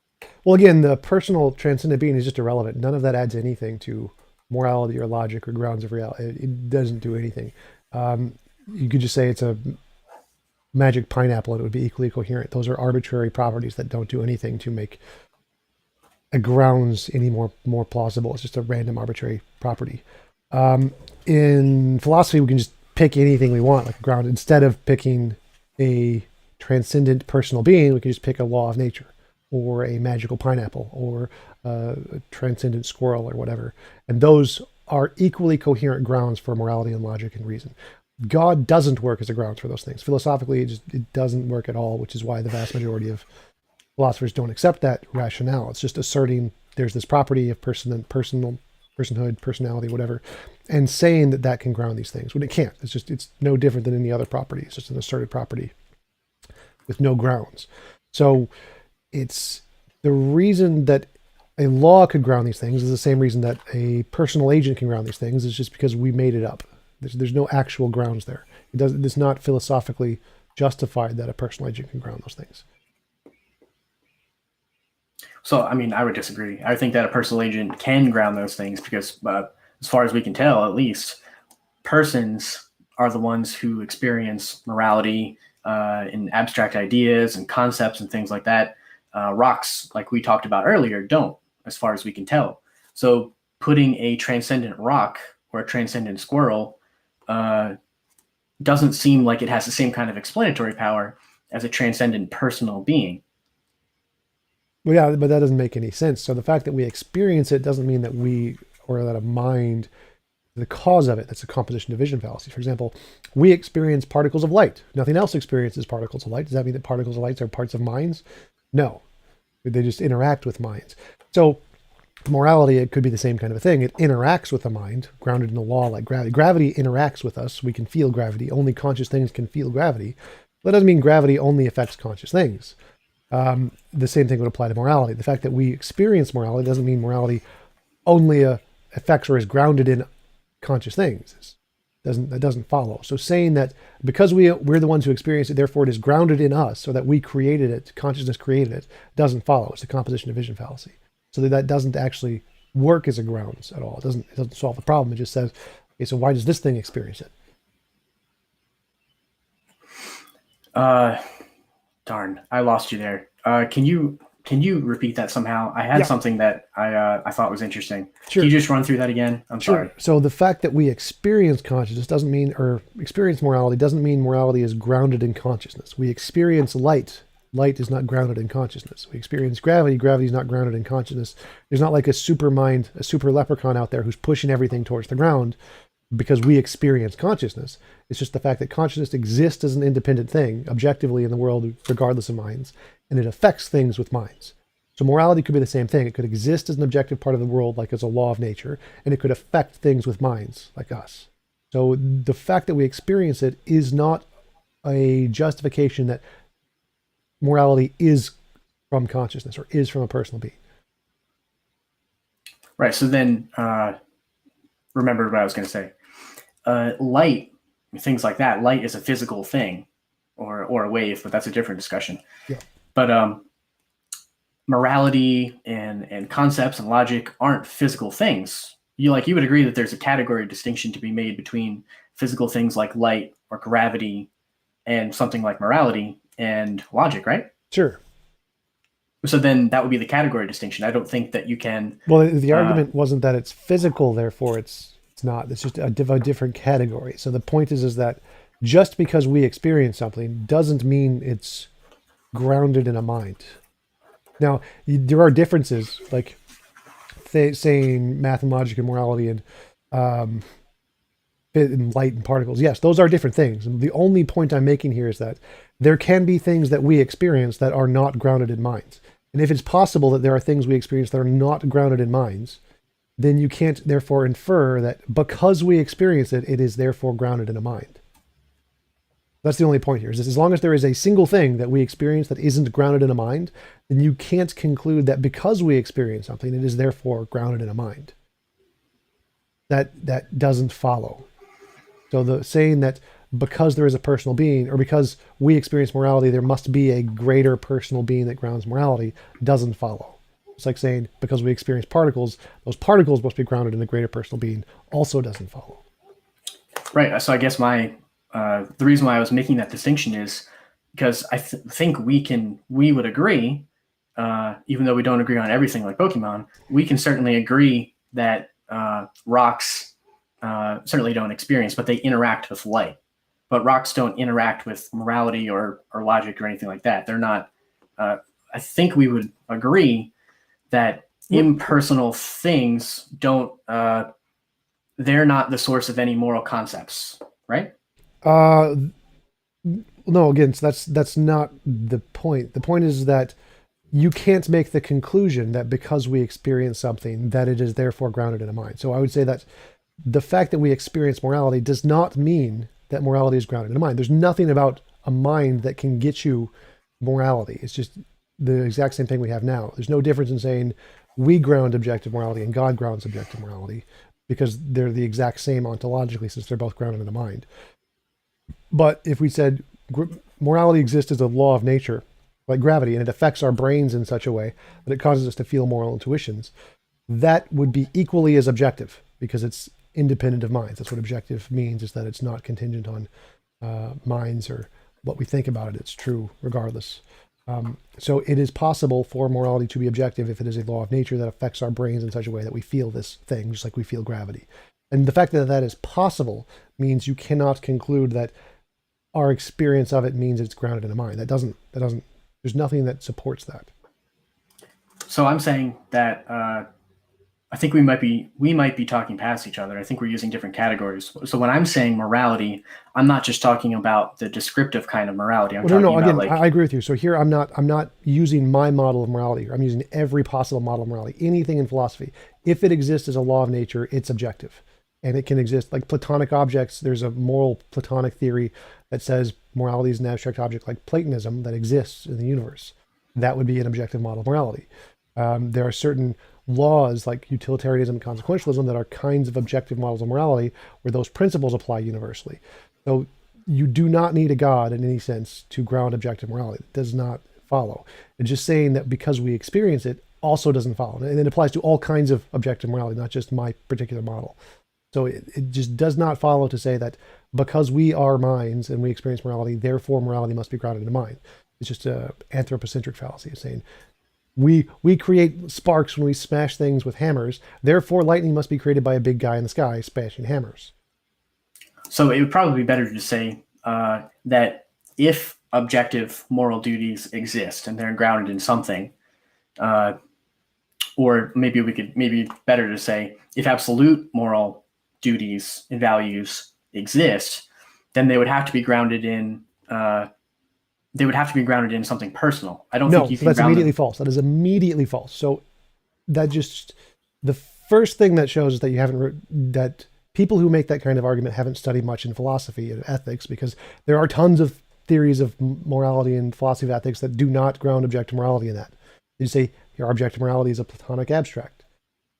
Well, again, the personal transcendent being is just irrelevant. None of that adds anything to morality or logic or grounds of reality. It doesn't do anything. You could just say it's a magic pineapple and it would be equally coherent. Those are arbitrary properties that don't do anything to make a grounds any more plausible. It's just a random arbitrary property. In philosophy, we can just pick anything we want, like a ground. Instead of picking a transcendent personal being, we can just pick a law of nature, or a magical pineapple, or a transcendent squirrel, or whatever. And those are equally coherent grounds for morality and logic and reason. God doesn't work as a grounds for those things. Philosophically, it doesn't work at all, which is why the vast majority of philosophers don't accept that rationale. It's just asserting there's this property of personhood, personality, whatever, and saying that can ground these things when it can't. It's no different than any other property. It's just an asserted property with no grounds. So it's the reason that a law could ground these things is the same reason that a personal agent can ground these things. It's just because we made it up. There's no actual grounds there. It's not philosophically justified that a personal agent can ground those things. So, I would disagree. I think that a personal agent can ground those things because, as far as we can tell, at least, persons are the ones who experience morality in abstract ideas and concepts and things like that. Rocks, like we talked about earlier, don't, as far as we can tell. So putting a transcendent rock or a transcendent squirrel doesn't seem like it has the same kind of explanatory power as a transcendent personal being. Well, yeah, but that doesn't make any sense. So the fact that we experience it doesn't mean that that a mind, the cause of it. That's a composition division fallacy. For example, we experience particles of light. Nothing else experiences particles of light. Does that mean that particles of light are parts of minds? No, they just interact with minds. So morality, it could be the same kind of a thing. It interacts with the mind, grounded in a law like gravity. Gravity interacts with us. We can feel gravity. Only conscious things can feel gravity. That doesn't mean gravity only affects conscious things. The same thing would apply to morality. The fact that we experience morality doesn't mean morality only affects or is grounded in conscious things. That doesn't follow. So saying that because we're the ones who experience it, therefore it is grounded in us, so that we created it, consciousness created it, doesn't follow. It's the composition of vision fallacy. So that doesn't actually work as a grounds at all. It doesn't solve the problem. It just says, okay, so why does this thing experience it? Darn, I lost you there. Can you repeat that somehow? I had something that I thought was interesting. Sure. Can you just run through that again? I'm sorry. So the fact that we experience consciousness doesn't mean, or experience morality doesn't mean morality is grounded in consciousness. We experience light. Light is not grounded in consciousness. We experience gravity. Gravity is not grounded in consciousness. There's not like a super mind, a super leprechaun out there who's pushing everything towards the ground because we experience consciousness. It's just the fact that consciousness exists as an independent thing, objectively in the world, regardless of minds, and it affects things with minds. So morality could be the same thing. It could exist as an objective part of the world, like as a law of nature, and it could affect things with minds, like us. So the fact that we experience it is not a justification that morality is from consciousness or is from a personal being. Right. So then, remember what I was going to say. Light, things like that. Light is a physical thing, or a wave, but that's a different discussion. Yeah. But morality and concepts and logic aren't physical things. You would agree that there's a category distinction to be made between physical things like light or gravity and something like morality and logic, right? Sure. So then that would be the category distinction. I don't think that you can. Well, the argument wasn't that it's physical, therefore it's not. It's just a different category. So the point is that just because we experience something doesn't mean it's grounded in a mind. Now, there are differences, like saying math and logic and morality and light and particles. Yes, those are different things. And the only point I'm making here is that there can be things that we experience that are not grounded in minds. And if it's possible that there are things we experience that are not grounded in minds, then you can't therefore infer that because we experience it, it is therefore grounded in a mind. That's the only point here, is as long as there is a single thing that we experience that isn't grounded in a mind, then you can't conclude that because we experience something, it is therefore grounded in a mind. That doesn't follow. So the saying that because there is a personal being, or because we experience morality, there must be a greater personal being that grounds morality, doesn't follow. It's like saying because we experience particles, those particles must be grounded in a greater personal being, also doesn't follow. Right. So I guess the reason why I was making that distinction is because I think we would agree, even though we don't agree on everything like Pokemon, we can certainly agree that rocks certainly don't experience, but they interact with light. But rocks don't interact with morality or logic or anything like that. They're not. I think we would agree that impersonal things don't. They're not the source of any moral concepts, right? No. Again, so that's not the point. The point is that you can't make the conclusion that because we experience something that it is therefore grounded in a mind. So I would say that the fact that we experience morality does not mean that morality is grounded in a mind. There's nothing about a mind that can get you morality. It's just the exact same thing we have now. There's no difference in saying we ground objective morality and God grounds objective morality, because they're the exact same ontologically, since they're both grounded in a mind. But if we said morality exists as a law of nature, like gravity, and it affects our brains in such a way that it causes us to feel moral intuitions, that would be equally as objective, because it's independent of minds. That's what objective means, is that it's not contingent on minds or what we think about it. It's true regardless. So it is possible for morality to be objective if it is a law of nature that affects our brains in such a way that we feel this thing, just like we feel gravity. And the fact that that is possible means you cannot conclude that our experience of it means it's grounded in a mind. That doesn't, there's nothing that supports that. So I'm saying that I think we might be talking past each other. I think we're using different categories. So when I'm saying morality, I'm not just talking about the descriptive kind of morality. I agree with you. So here I'm not using my model of morality. I'm using every possible model of morality. Anything in philosophy, if it exists as a law of nature, it's objective. and it can exist like Platonic objects. There's a moral Platonic theory that says morality is an abstract object like Platonism that exists in the universe. That would be an objective model of morality. There are certain laws like utilitarianism and consequentialism that are kinds of objective models of morality where those principles apply universally. So you do not need a God in any sense to ground objective morality. It does not follow. It's just saying that because we experience it also doesn't follow. And it applies to all kinds of objective morality, not just my particular model. So it just does not follow to say that because we are minds and we experience morality, therefore morality must be grounded in mind. It's just an anthropocentric fallacy. It's saying we create sparks when we smash things with hammers, therefore lightning must be created by a big guy in the sky smashing hammers. So it would probably be better to say that if objective moral duties exist and they're grounded in something, or maybe better to say if absolute moral duties and values exist, then they would have to be grounded in something personal. I don't think you can that's immediately false. That is immediately false. So that just the first thing that shows is that you haven't that people who make that kind of argument haven't studied much in philosophy and ethics, because there are tons of theories of morality and philosophy of ethics that do not ground objective morality in that. You say your objective morality is a Platonic abstract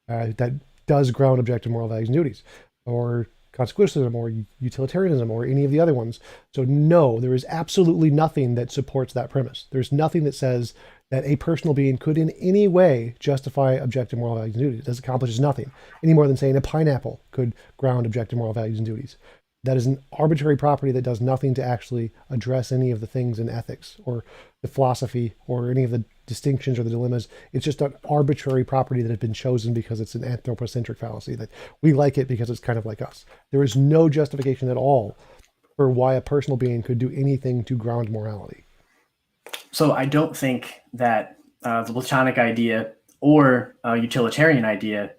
that does ground objective moral values and duties, or consequentialism or utilitarianism or any of the other ones. So no, there is absolutely nothing that supports that premise. There's nothing that says that a personal being could in any way justify objective moral values and duties. It accomplishes nothing, any more than saying a pineapple could ground objective moral values and duties. That is an arbitrary property that does nothing to actually address any of the things in ethics or the philosophy or any of the distinctions or the dilemmas. It's just an arbitrary property that has been chosen because it's an anthropocentric fallacy, that we like it because it's kind of like us. There is no justification at all for why a personal being could do anything to ground morality. So I don't think that the Platonic idea or utilitarian idea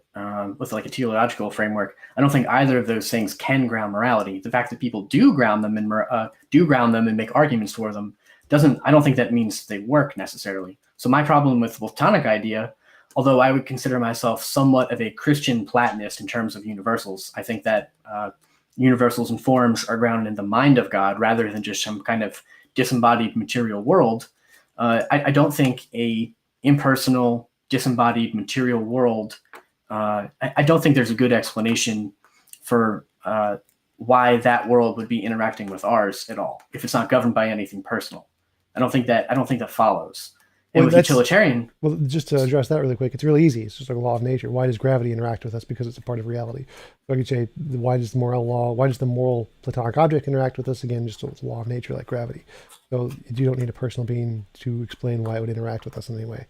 with like a teleological framework, I don't think either of those things can ground morality. The fact that people do ground them and make arguments for them I don't think that means they work necessarily. So my problem with the Platonic idea, although I would consider myself somewhat of a Christian Platonist in terms of universals, I think that universals and forms are grounded in the mind of God rather than just some kind of disembodied material world. I don't think a impersonal, disembodied material world, I don't think there's a good explanation for why that world would be interacting with ours at all if it's not governed by anything personal. I don't think that follows. And with utilitarian, well, just to address that really quick, it's really easy. It's just like a law of nature. Why does gravity interact with us? Because it's a part of reality. So I could say, why does the moral Platonic object interact with us? Again, just a law of nature like gravity. So you don't need a personal being to explain why it would interact with us in any way.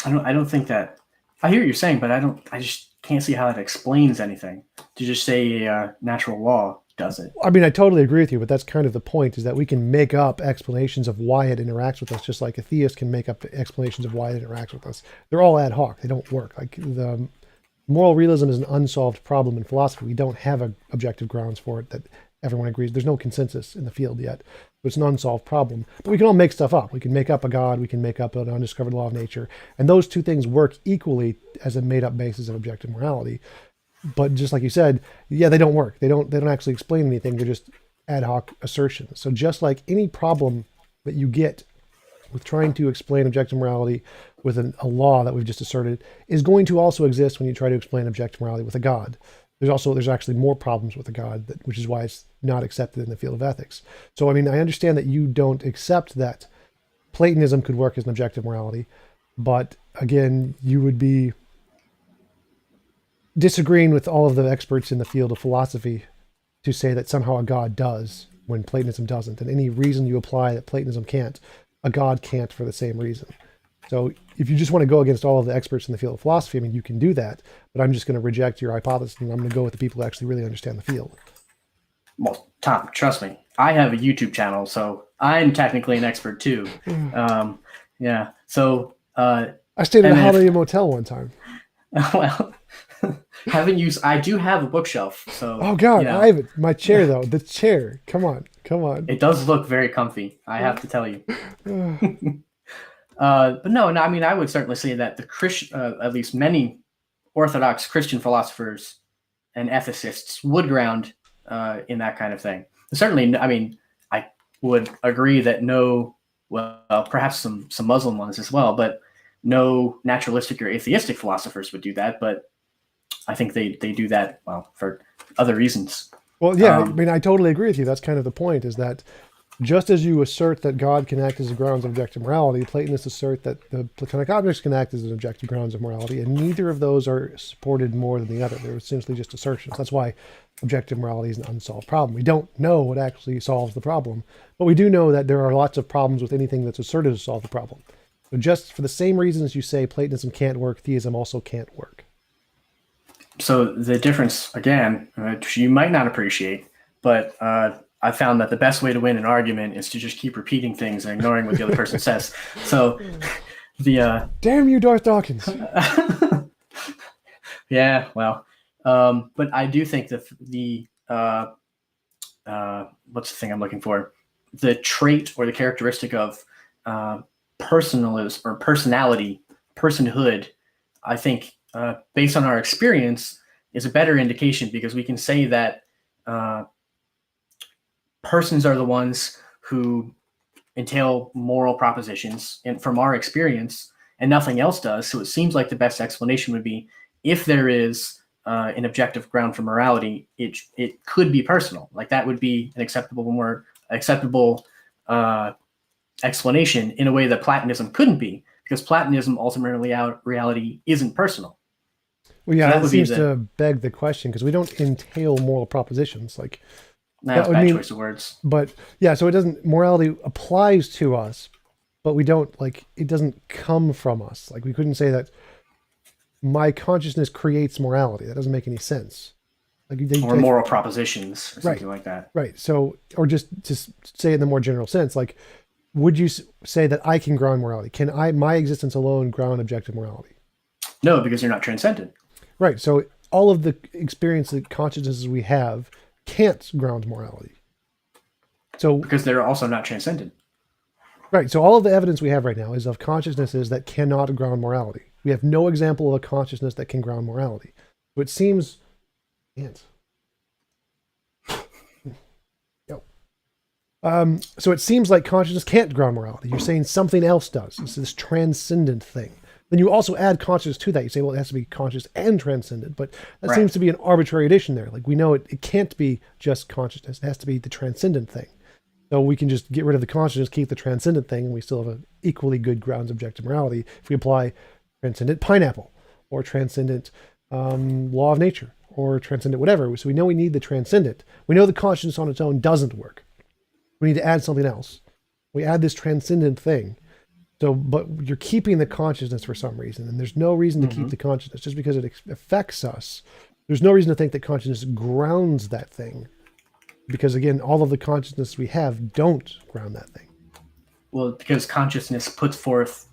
I don't think that. I hear what you're saying, but I just can't see how that explains anything. To just say a natural law does it. I mean, I totally agree with you, but that's kind of the point, is that we can make up explanations of why it interacts with us, just like a theist can make up explanations of why it interacts with us. They're all ad hoc. They don't work. Like the moral realism is an unsolved problem in philosophy. We don't have objective grounds for it that everyone agrees. There's no consensus in the field yet. It's an unsolved problem. But we can all make stuff up. We can make up a God. We can make up an undiscovered law of nature. And those two things work equally as a made-up basis of objective morality. But just like you said, yeah, they don't work. They don't actually explain anything. They're just ad hoc assertions. So just like any problem that you get with trying to explain objective morality with a law that we've just asserted is going to also exist when you try to explain objective morality with a God. There's actually more problems with a God, which is why it's not accepted in the field of ethics. So, I mean, I understand that you don't accept that Platonism could work as an objective morality, but again, you would be disagreeing with all of the experts in the field of philosophy to say that somehow a God does when Platonism doesn't. And any reason you apply that Platonism can't, a God can't for the same reason. So if you just want to go against all of the experts in the field of philosophy, I mean, you can do that, but I'm just going to reject your hypothesis and I'm going to go with the people who actually really understand the field. Well, Tom, trust me, I have a YouTube channel, so I'm technically an expert too. Yeah. So I stayed in a Holiday Motel one time. Well, I do have a bookshelf. So oh God, I have it. My chair though, the chair. Come on. It does look very comfy, I have to tell you. But no, I mean, I would certainly say that the Christian, at least many Orthodox Christian philosophers, and ethicists would ground in that kind of thing. Certainly, I mean, I would agree that perhaps some Muslim ones as well, but no naturalistic or atheistic philosophers would do that. But I think they do that, well, for other reasons. Well, yeah, I mean, I totally agree with you. That's kind of the point, is that just as you assert that God can act as a grounds of objective morality, Platonists assert that the Platonic objects can act as an objective grounds of morality, and neither of those are supported more than the other. They're essentially just assertions. That's why objective morality is an unsolved problem. We don't know what actually solves the problem, but we do know that there are lots of problems with anything that's asserted to solve the problem. So just for the same reasons you say Platonism can't work, theism also can't work. So the difference, again, which you might not appreciate, but I found that the best way to win an argument is to just keep repeating things and ignoring what the other person says. So damn you, Darth Dawkins. Yeah, well, but I do think that what's the thing I'm looking for? The trait or the characteristic of personalism or personhood, I think, based on our experience, is a better indication, because we can say that persons are the ones who entail moral propositions, and from our experience, and nothing else does. So it seems like the best explanation would be, if there is an objective ground for morality, it could be personal. Like, that would be an acceptable explanation in a way that Platonism couldn't be, because Platonism ultimately reality isn't personal. Well, yeah, so that seems to beg the question, because we don't entail moral propositions. Like, that's a bad choice of words. But yeah, so it doesn't, morality applies to us, but we don't, like, it doesn't come from us. Like, we couldn't say that my consciousness creates morality. That doesn't make any sense. Like, or moral propositions or something like that. Right. So, or just to say it in the more general sense, like, would you say that I can ground morality? Can my existence alone ground objective morality? No, because you're not transcendent. Right. So all of the experience that consciousnesses we have can't ground morality. So because they're also not transcendent. Right. So all of the evidence we have right now is of consciousnesses that cannot ground morality. We have no example of a consciousness that can ground morality. So it seems, so it seems like consciousness can't ground morality. You're saying something else does. It's this transcendent thing. Then you also add consciousness to that. You say, well, it has to be conscious and transcendent, but that seems to be an arbitrary addition there. Like, we know it can't be just consciousness. It has to be the transcendent thing. So we can just get rid of the consciousness, keep the transcendent thing, and we still have an equally good grounds of objective morality if we apply transcendent pineapple, or transcendent law of nature, or transcendent whatever. So we know we need the transcendent. We know the consciousness on its own doesn't work. We need to add something else. We add this transcendent thing. So, but you're keeping the consciousness for some reason, and there's no reason to keep the consciousness just because it affects us. There's no reason to think that consciousness grounds that thing, because again, all of the consciousness we have don't ground that thing. Well, because consciousness puts forth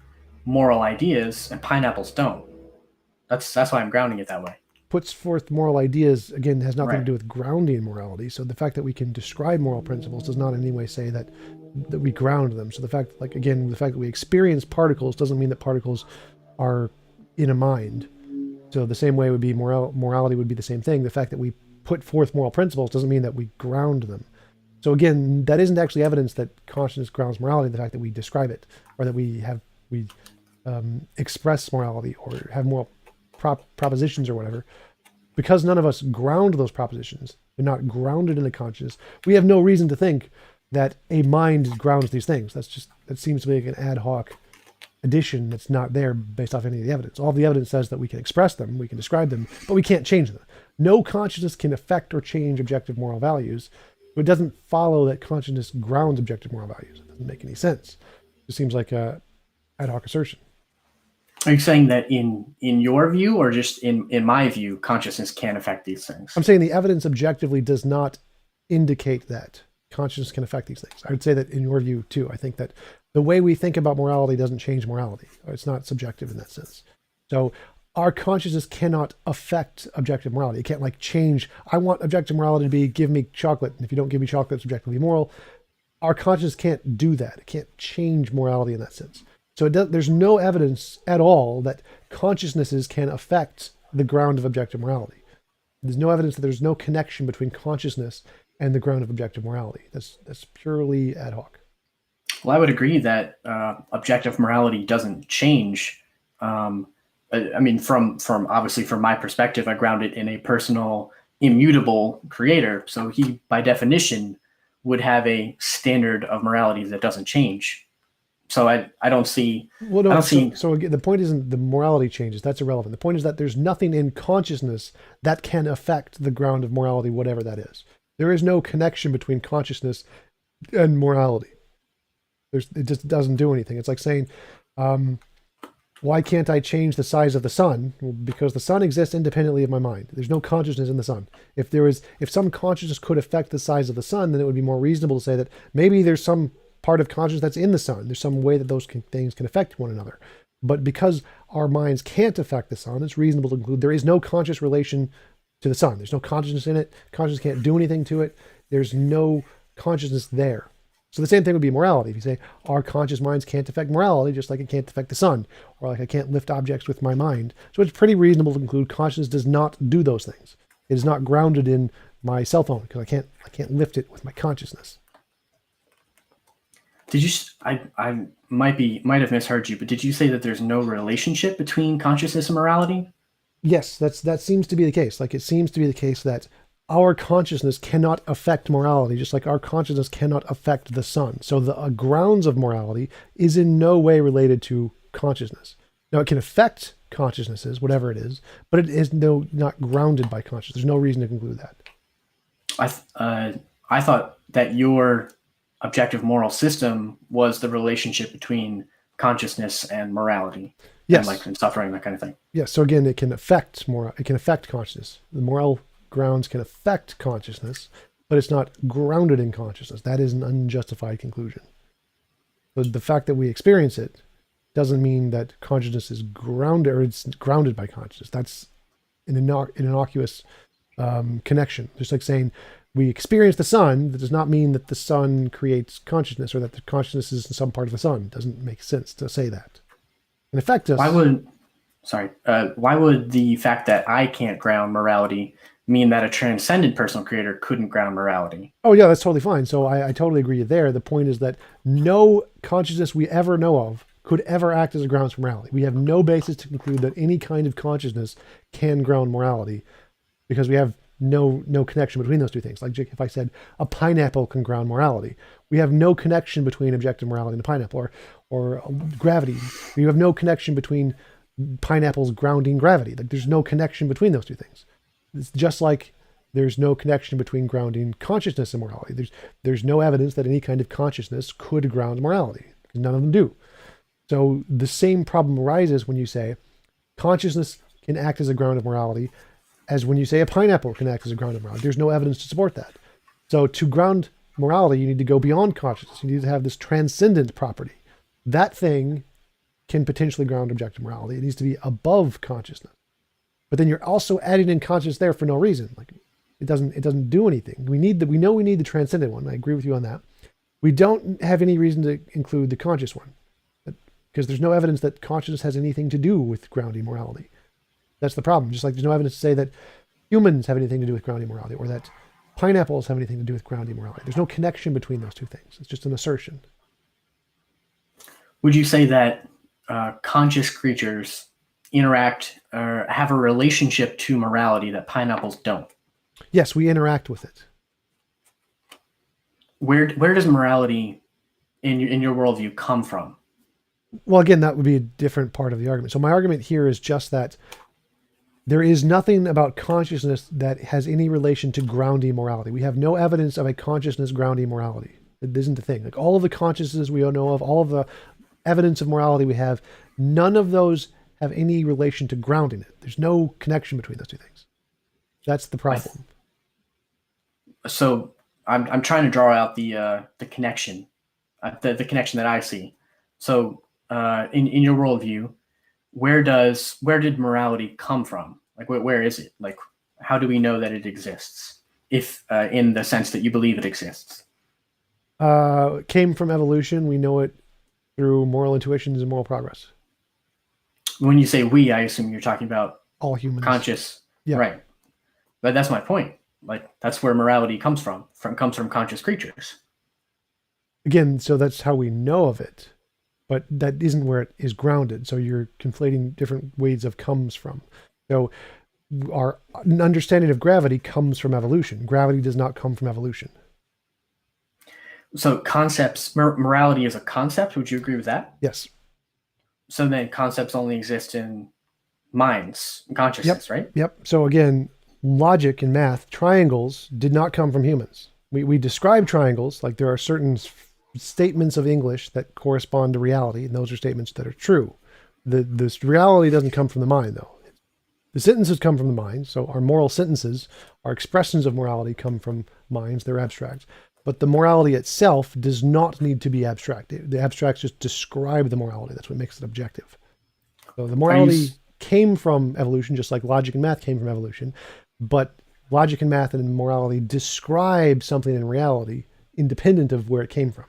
moral ideas, and pineapples don't. That's why I'm grounding it that way. Puts forth moral ideas, again, has nothing to do with grounding morality. So the fact that we can describe moral principles does not in any way say that we ground them. So the fact that we experience particles doesn't mean that particles are in a mind. So the same way would be morality would be the same thing. The fact that we put forth moral principles doesn't mean that we ground them. So again, that isn't actually evidence that consciousness grounds morality. The fact that we describe it, or that we express morality, or have moral propositions or whatever, because none of us ground those propositions. They're not grounded in the consciousness. We have no reason to think that a mind grounds these things. That seems to be like an ad hoc addition that's not there based off any of the evidence. All the evidence says that we can express them, we can describe them, but we can't change them. No consciousness can affect or change objective moral values. But it doesn't follow that consciousness grounds objective moral values. It doesn't make any sense. It seems like a ad hoc assertion. Are you saying that in your view, or just in my view, consciousness can affect these things? I'm saying the evidence objectively does not indicate that consciousness can affect these things. I would say that in your view too. I think that the way we think about morality doesn't change morality. It's not subjective in that sense. So our consciousness cannot affect objective morality. It can't like change. I want objective morality to be, give me chocolate. And if you don't give me chocolate, it's objectively moral. Our consciousness can't do that. It can't change morality in that sense. So there's no evidence at all that consciousnesses can affect the ground of objective morality. There's no evidence that there's no connection between consciousness and the ground of objective morality. That's purely ad hoc. Well, I would agree that objective morality doesn't change. I mean, from obviously from my perspective, I ground it in a personal, immutable creator. So he, by definition, would have a standard of morality that doesn't change. So I don't see. Well, no. I don't see. So again, the point isn't the morality changes. That's irrelevant. The point is that there's nothing in consciousness that can affect the ground of morality, whatever that is. There is no connection between consciousness and morality. It just doesn't do anything. It's like saying, why can't I change the size of the sun? Well, because the sun exists independently of my mind. There's no consciousness in the sun. If some consciousness could affect the size of the sun, then it would be more reasonable to say that maybe there's some part of consciousness that's in the sun. There's some way that those things can affect one another. But because our minds can't affect the sun, it's reasonable to conclude there is no conscious relation to the sun. There's no consciousness in it. Consciousness can't do anything to it. There's no consciousness there. So the same thing would be morality. If you say our conscious minds can't affect morality, just like it can't affect the sun, or like I can't lift objects with my mind. So it's pretty reasonable to conclude consciousness does not do those things. It is not grounded in my cell phone because I can't lift it with my consciousness. Did you? I might have misheard you, but did you say that there's no relationship between consciousness and morality? Yes, that seems to be the case. Like it seems to be the case that our consciousness cannot affect morality, just like our consciousness cannot affect the sun. So the grounds of morality is in no way related to consciousness. Now it can affect consciousnesses, whatever it is, but it is not grounded by consciousness. There's no reason to conclude that. I thought that your objective moral system was the relationship between consciousness and morality. Yes. And suffering, that kind of thing. Yes. So again, it can affect consciousness. The moral grounds can affect consciousness, but it's not grounded in consciousness. That is an unjustified conclusion. But the fact that we experience it doesn't mean that consciousness is grounded or it's grounded by consciousness. That's an innocuous connection. Just like saying we experience the sun, that does not mean that the sun creates consciousness or that the consciousness is in some part of the sun. It doesn't make sense to say that. In effect, why would the fact that I can't ground morality mean that a transcendent personal creator couldn't ground morality? Oh yeah, that's totally fine. So I totally agree there. The point is that no consciousness we ever know of could ever act as a grounds for morality. We have no basis to conclude that any kind of consciousness can ground morality because we have no connection between those two things. Like if I said a pineapple can ground morality, we have no connection between objective morality and a pineapple, or gravity. We have no connection between pineapples grounding gravity. Like there's no connection between those two things. It's just like there's no connection between grounding consciousness and morality. There's no evidence that any kind of consciousness could ground morality. None of them do. So the same problem arises when you say consciousness can act as a ground of morality as when you say a pineapple can act as a ground of morality. There's no evidence to support that. So to ground morality, you need to go beyond consciousness. You need to have this transcendent property. That thing can potentially ground objective morality. It needs to be above consciousness. But then you're also adding in consciousness there for no reason. Like it doesn't do anything. We know we need the transcendent one. I agree with you on that. We don't have any reason to include the conscious one because there's no evidence that consciousness has anything to do with grounding morality. That's the problem. Just like there's no evidence to say that humans have anything to do with grounding morality or that pineapples have anything to do with grounding morality. There's no connection between those two things. It's just an assertion. Would you say that conscious creatures interact or have a relationship to morality that pineapples don't? Yes, we interact with it. Where does morality in your worldview come from? Well, again, that would be a different part of the argument. So my argument here is just that there is nothing about consciousness that has any relation to grounding morality. We have no evidence of a consciousness grounding morality. It isn't a thing. Like all of the consciousnesses we know of, all of the evidence of morality we have, none of those have any relation to grounding it. There's no connection between those two things. That's the problem. So I'm trying to draw out the connection, the connection that I see. So in your worldview, where did morality come from? Like where is it? Like how do we know that it exists? If in the sense that you believe it exists. It came from evolution. We know it through moral intuitions and moral progress. When you say we, I assume you're talking about all humans. Conscious. Yeah. Right. But that's my point. Like, that's where morality comes from conscious creatures. Again, so that's how we know of it, but that isn't where it is grounded. So you're conflating different ways of comes from. So our understanding of gravity comes from evolution. Gravity does not come from evolution. So concepts, morality is a concept. Would you agree with that? Yes. So then concepts only exist in minds, consciousness, right? Yep. So again, logic and math, triangles did not come from humans. We describe triangles, like there are certain statements of English that correspond to reality, and those are statements that are true. This reality doesn't come from the mind, though. The sentences come from the mind, so our moral sentences, our expressions of morality come from minds, they're abstract. But the morality itself does not need to be abstract. The abstracts just describe the morality. That's what makes it objective. So the morality came from evolution, just like logic and math came from evolution. But logic and math and morality describe something in reality independent of where it came from.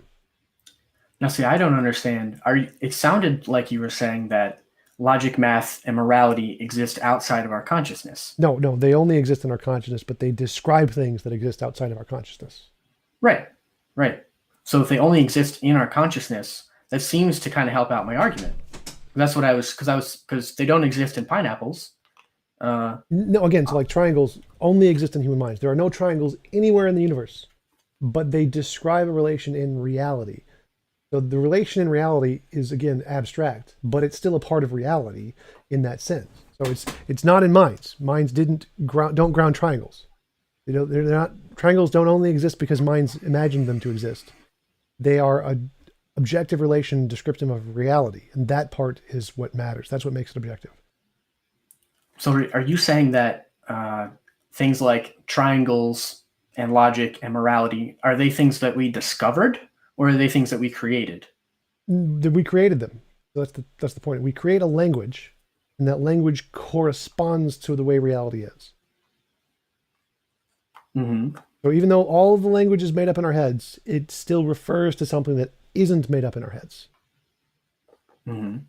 Now, see, I don't understand. It sounded like you were saying that logic, math, and morality exist outside of our consciousness. No, they only exist in our consciousness, but they describe things that exist outside of our consciousness. Right. So if they only exist in our consciousness, that seems to kind of help out my argument. That's what because they don't exist in pineapples. No, again, so like triangles only exist in human minds. There are no triangles anywhere in the universe, but they describe a relation in reality. So the relation in reality is, again, abstract, but it's still a part of reality in that sense. So it's not in minds. Minds don't ground triangles. They're not, triangles don't only exist because minds imagined them to exist. They are an objective relation descriptive of reality, and that part is what matters. That's what makes it objective. So are you saying that things like triangles and logic and morality, are they things that we discovered, or are they things that we created? We created them. That's the point. We create a language, and that language corresponds to the way reality is. Mm-hmm. So even though all of the language is made up in our heads, it still refers to something that isn't made up in our heads. Mm-hmm.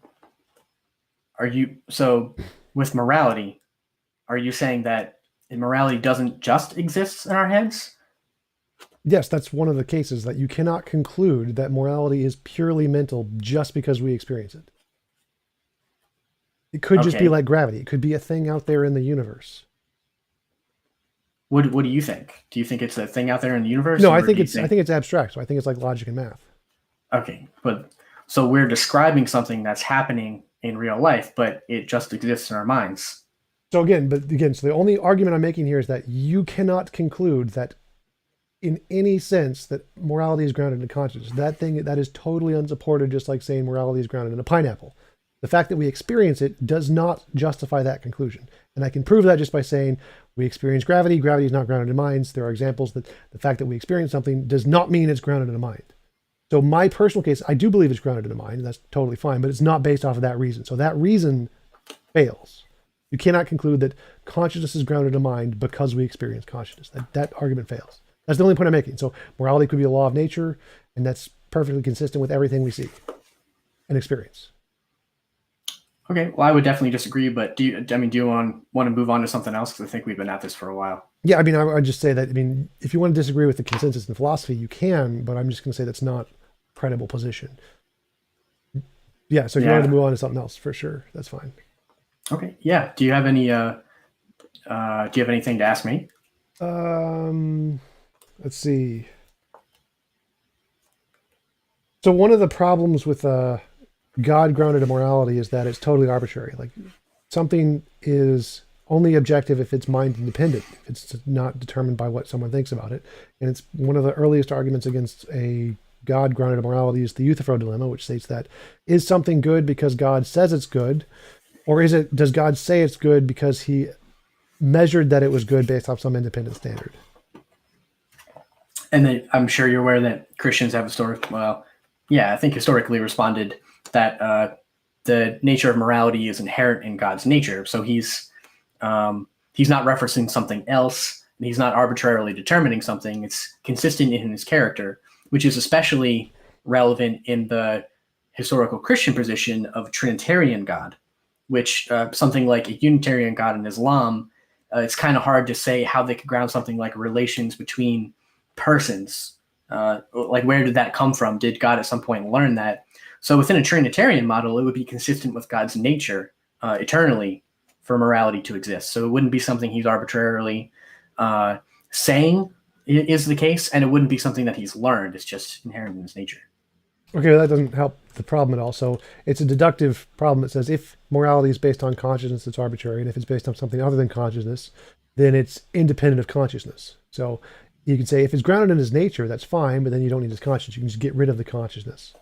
So with morality, are you saying that morality doesn't just exist in our heads? Yes, that's one of the cases, that you cannot conclude that morality is purely mental just because we experience it. It could just be like gravity. It could be a thing out there in the universe. What do you think? Do you think it's a thing out there in the universe? No, I think it's abstract. So I think it's like logic and math. Okay, but so we're describing something that's happening in real life, but it just exists in our minds. So again, so the only argument I'm making here is that you cannot conclude that in any sense that morality is grounded in consciousness. That is totally unsupported, just like saying morality is grounded in a pineapple. The fact that we experience it does not justify that conclusion. And I can prove that just by saying we experience gravity. Gravity is not grounded in minds. There are examples that the fact that we experience something does not mean it's grounded in a mind. So my personal case, I do believe it's grounded in a mind, and that's totally fine, but it's not based off of that reason. So that reason fails. You cannot conclude that consciousness is grounded in a mind because we experience consciousness. That argument fails. That's the only point I'm making. So morality could be a law of nature, and that's perfectly consistent with everything we see and experience. Okay, well, I would definitely disagree, but do you want to move on to something else? Because I think we've been at this for a while. Yeah, I mean, I would just say that, if you want to disagree with the consensus in philosophy, you can, but I'm just going to say that's not a credible position. Yeah, so if you wanted to move on to something else, for sure, that's fine. Okay, yeah. Do you have any? Do you have anything to ask me? Let's see. So one of the problems with God grounded in morality is that it's totally arbitrary. Like, something is only objective if it's mind independent, if it's not determined by what someone thinks about it. And it's one of the earliest arguments against a God grounded in morality is the Euthyphro dilemma, which states that, is something good because God says it's good, or does God say it's good because he measured that it was good based off some independent standard? And then I'm sure you're aware that Christians have historically responded that the nature of morality is inherent in God's nature. So he's not referencing something else, and he's not arbitrarily determining something. It's consistent in his character, which is especially relevant in the historical Christian position of Trinitarian God, which something like a Unitarian God in Islam it's kind of hard to say how they could ground something like relations between persons. Like, where did that come from? Did God at some point learn that? So within a Trinitarian model, it would be consistent with God's nature eternally for morality to exist. So it wouldn't be something he's arbitrarily saying is the case, and it wouldn't be something that he's learned. It's just inherent in his nature. Okay, well, that doesn't help the problem at all. So it's a deductive problem that says if morality is based on consciousness, it's arbitrary, and if it's based on something other than consciousness, then it's independent of consciousness. So you can say if it's grounded in his nature, that's fine, but then you don't need his consciousness. You can just get rid of the consciousness,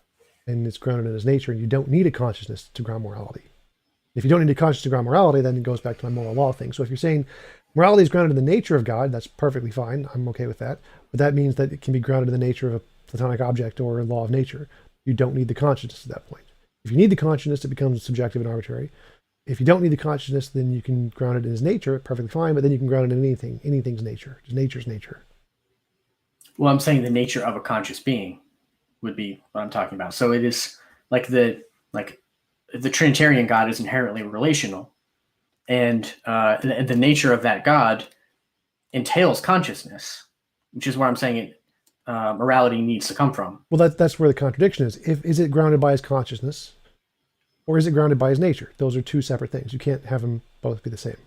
and it's grounded in his nature, and you don't need a consciousness to ground morality. If you don't need a consciousness to ground morality, then it goes back to my moral law thing. So if you're saying morality is grounded in the nature of God, that's perfectly fine. I'm okay with that. But that means that it can be grounded in the nature of a Platonic object or a law of nature. You don't need the consciousness at that point. If you need the consciousness, it becomes subjective and arbitrary. If you don't need the consciousness, then you can ground it in his nature, perfectly fine, but then you can ground it in anything's nature, just nature's nature. Well, I'm saying the nature of a conscious being would be what I'm talking about. So it is like the Trinitarian God is inherently relational, and the nature of that God entails consciousness, which is where I'm saying morality needs to come from. Well, that's where the contradiction is. Is it grounded by his consciousness, or is it grounded by his nature? Those are two separate things. You can't have them both be the same.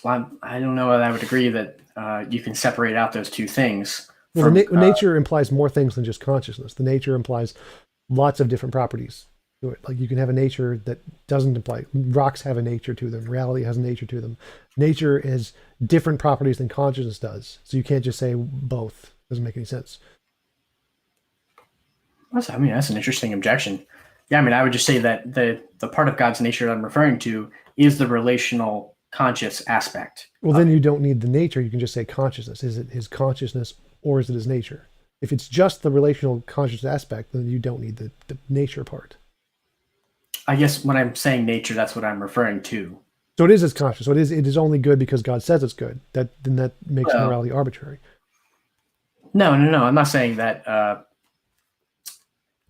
Well, I don't know that I would agree that you can separate out those two things. Well, nature implies more things than just consciousness. The nature implies lots of different properties to it. Like you can have a nature that doesn't imply, rocks have a nature to them. Reality has a nature to them. Nature is different properties than consciousness does. So you can't just say both. Doesn't make any sense. That's an interesting objection. Yeah, I would just say that the part of God's nature that I'm referring to is the relational conscious aspect. Well, then you don't need the nature. You can just say consciousness. Is it his consciousness or is it his nature? If it's just the relational conscious aspect, then you don't need the nature part. I guess when I'm saying nature, that's what I'm referring to. So it is his conscious. So it is only good because God says it's good. Then that makes morality arbitrary. No. I'm not saying that.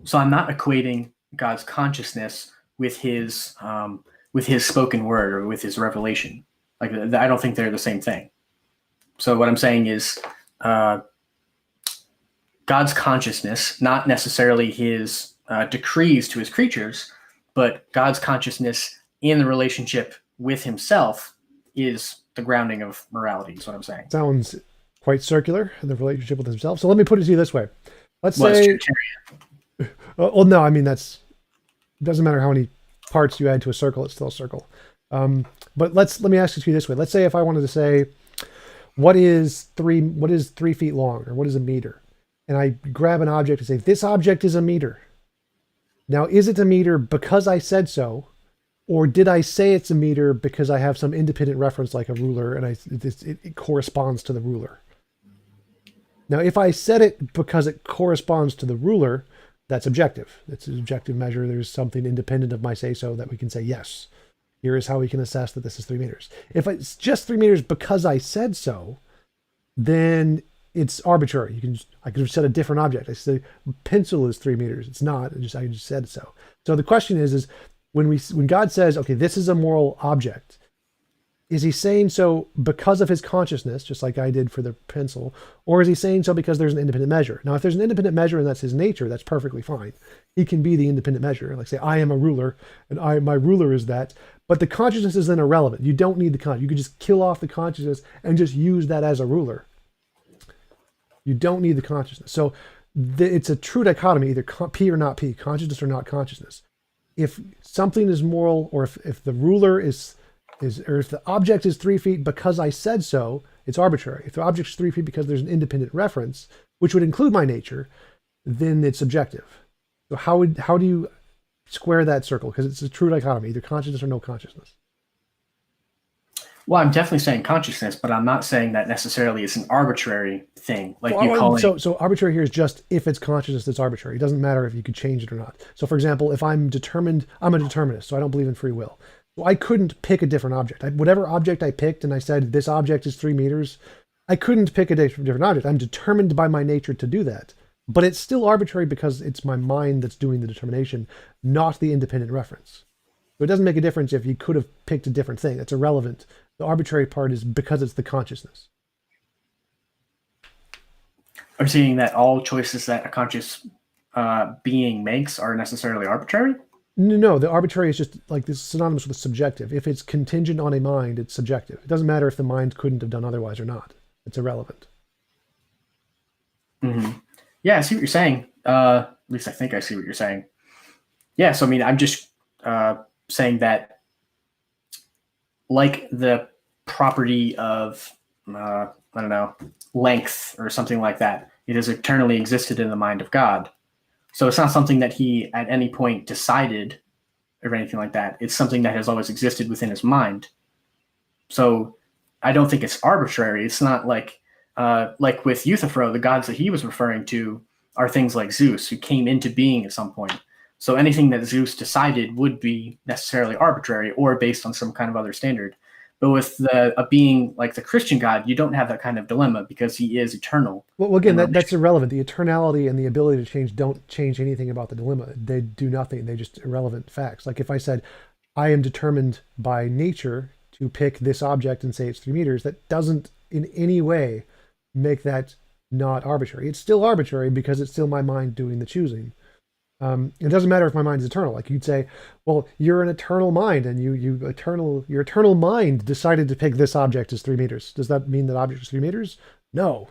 So I'm not equating God's consciousness with his spoken word or with his revelation. Like, I don't think they're the same thing. So what I'm saying is God's consciousness, not necessarily his decrees to his creatures, but God's consciousness in the relationship with himself is the grounding of morality, is what I'm saying. Sounds quite circular, the relationship with himself. So let me put it to you this way. Let's say... Well, no, it doesn't matter how many parts you add to a circle, it's still a circle. But let me ask it to you this way. Let's say if I wanted to say, what is 3 feet long, or what is a meter? And I grab an object and say, this object is a meter. Now, is it a meter because I said so, or did I say it's a meter because I have some independent reference like a ruler and it corresponds to the ruler? Now, if I said it because it corresponds to the ruler, that's objective. It's an objective measure. There's something independent of my say-so that we can say, yes, here is how we can assess that this is 3 meters. If it's just 3 meters because I said so, then it's arbitrary. I could have said a different object. I say pencil is 3 meters. It's not. I just said so. So the question is when God says, okay, this is a moral object, is he saying so because of his consciousness, just like I did for the pencil, or is he saying so because there's an independent measure? Now, if there's an independent measure and that's his nature, that's perfectly fine. He can be the independent measure. Like say, I am a ruler, and my ruler is that. But the consciousness is then irrelevant. You don't need the consciousness. You could just kill off the consciousness and just use that as a ruler. You don't need the consciousness. So it's a true dichotomy, either P or not P, consciousness or not consciousness. If something is moral, or if the ruler or if the object is 3 feet because I said so, it's arbitrary. If the object is 3 feet because there's an independent reference, which would include my nature, then it's subjective. So how do you square that circle? Because it's a true dichotomy, either consciousness or no consciousness. Well, I'm definitely saying consciousness, but I'm not saying that necessarily it's an arbitrary thing. Like So arbitrary here is just if it's consciousness that's arbitrary. It doesn't matter if you could change it or not. So for example, if I'm a determinist, so I don't believe in free will. So I couldn't pick a different object. Whatever object I picked and I said, this object is 3 meters, I couldn't pick a different object. I'm determined by my nature to do that. But it's still arbitrary because it's my mind that's doing the determination, not the independent reference. So it doesn't make a difference if you could have picked a different thing. It's irrelevant The arbitrary part is because it's the consciousness. I'm saying that all choices that a conscious being makes are necessarily arbitrary. No, the arbitrary is just like this synonymous with subjective. If it's contingent on a mind, it's subjective. It doesn't matter if the mind couldn't have done otherwise or not. It's irrelevant. Mm-hmm. Yeah, I see what you're saying. At least I think I see what you're saying. Yeah, so I mean, I'm just saying that, like the property of, I don't know, length or something like that, it has eternally existed in the mind of God. So it's not something that he at any point decided or anything like that. It's something that has always existed within his mind. So I don't think it's arbitrary. It's not like with Euthyphro, the gods that he was referring to are things like Zeus, who came into being at some point. So anything that Zeus decided would be necessarily arbitrary or based on some kind of other standard. But with a being like the Christian God, you don't have that kind of dilemma because he is eternal. Well, again, that's irrelevant. The eternality and the ability to change don't change anything about the dilemma. They do nothing. They're just irrelevant facts. Like if I said, I am determined by nature to pick this object and say it's 3 meters, that doesn't in any way make that not arbitrary. It's still arbitrary because it's still my mind doing the choosing. It doesn't matter if my mind is eternal. Like you'd say, well, you're an eternal mind, and your eternal mind decided to pick this object as 3 meters. Does that mean that object is 3 meters? No,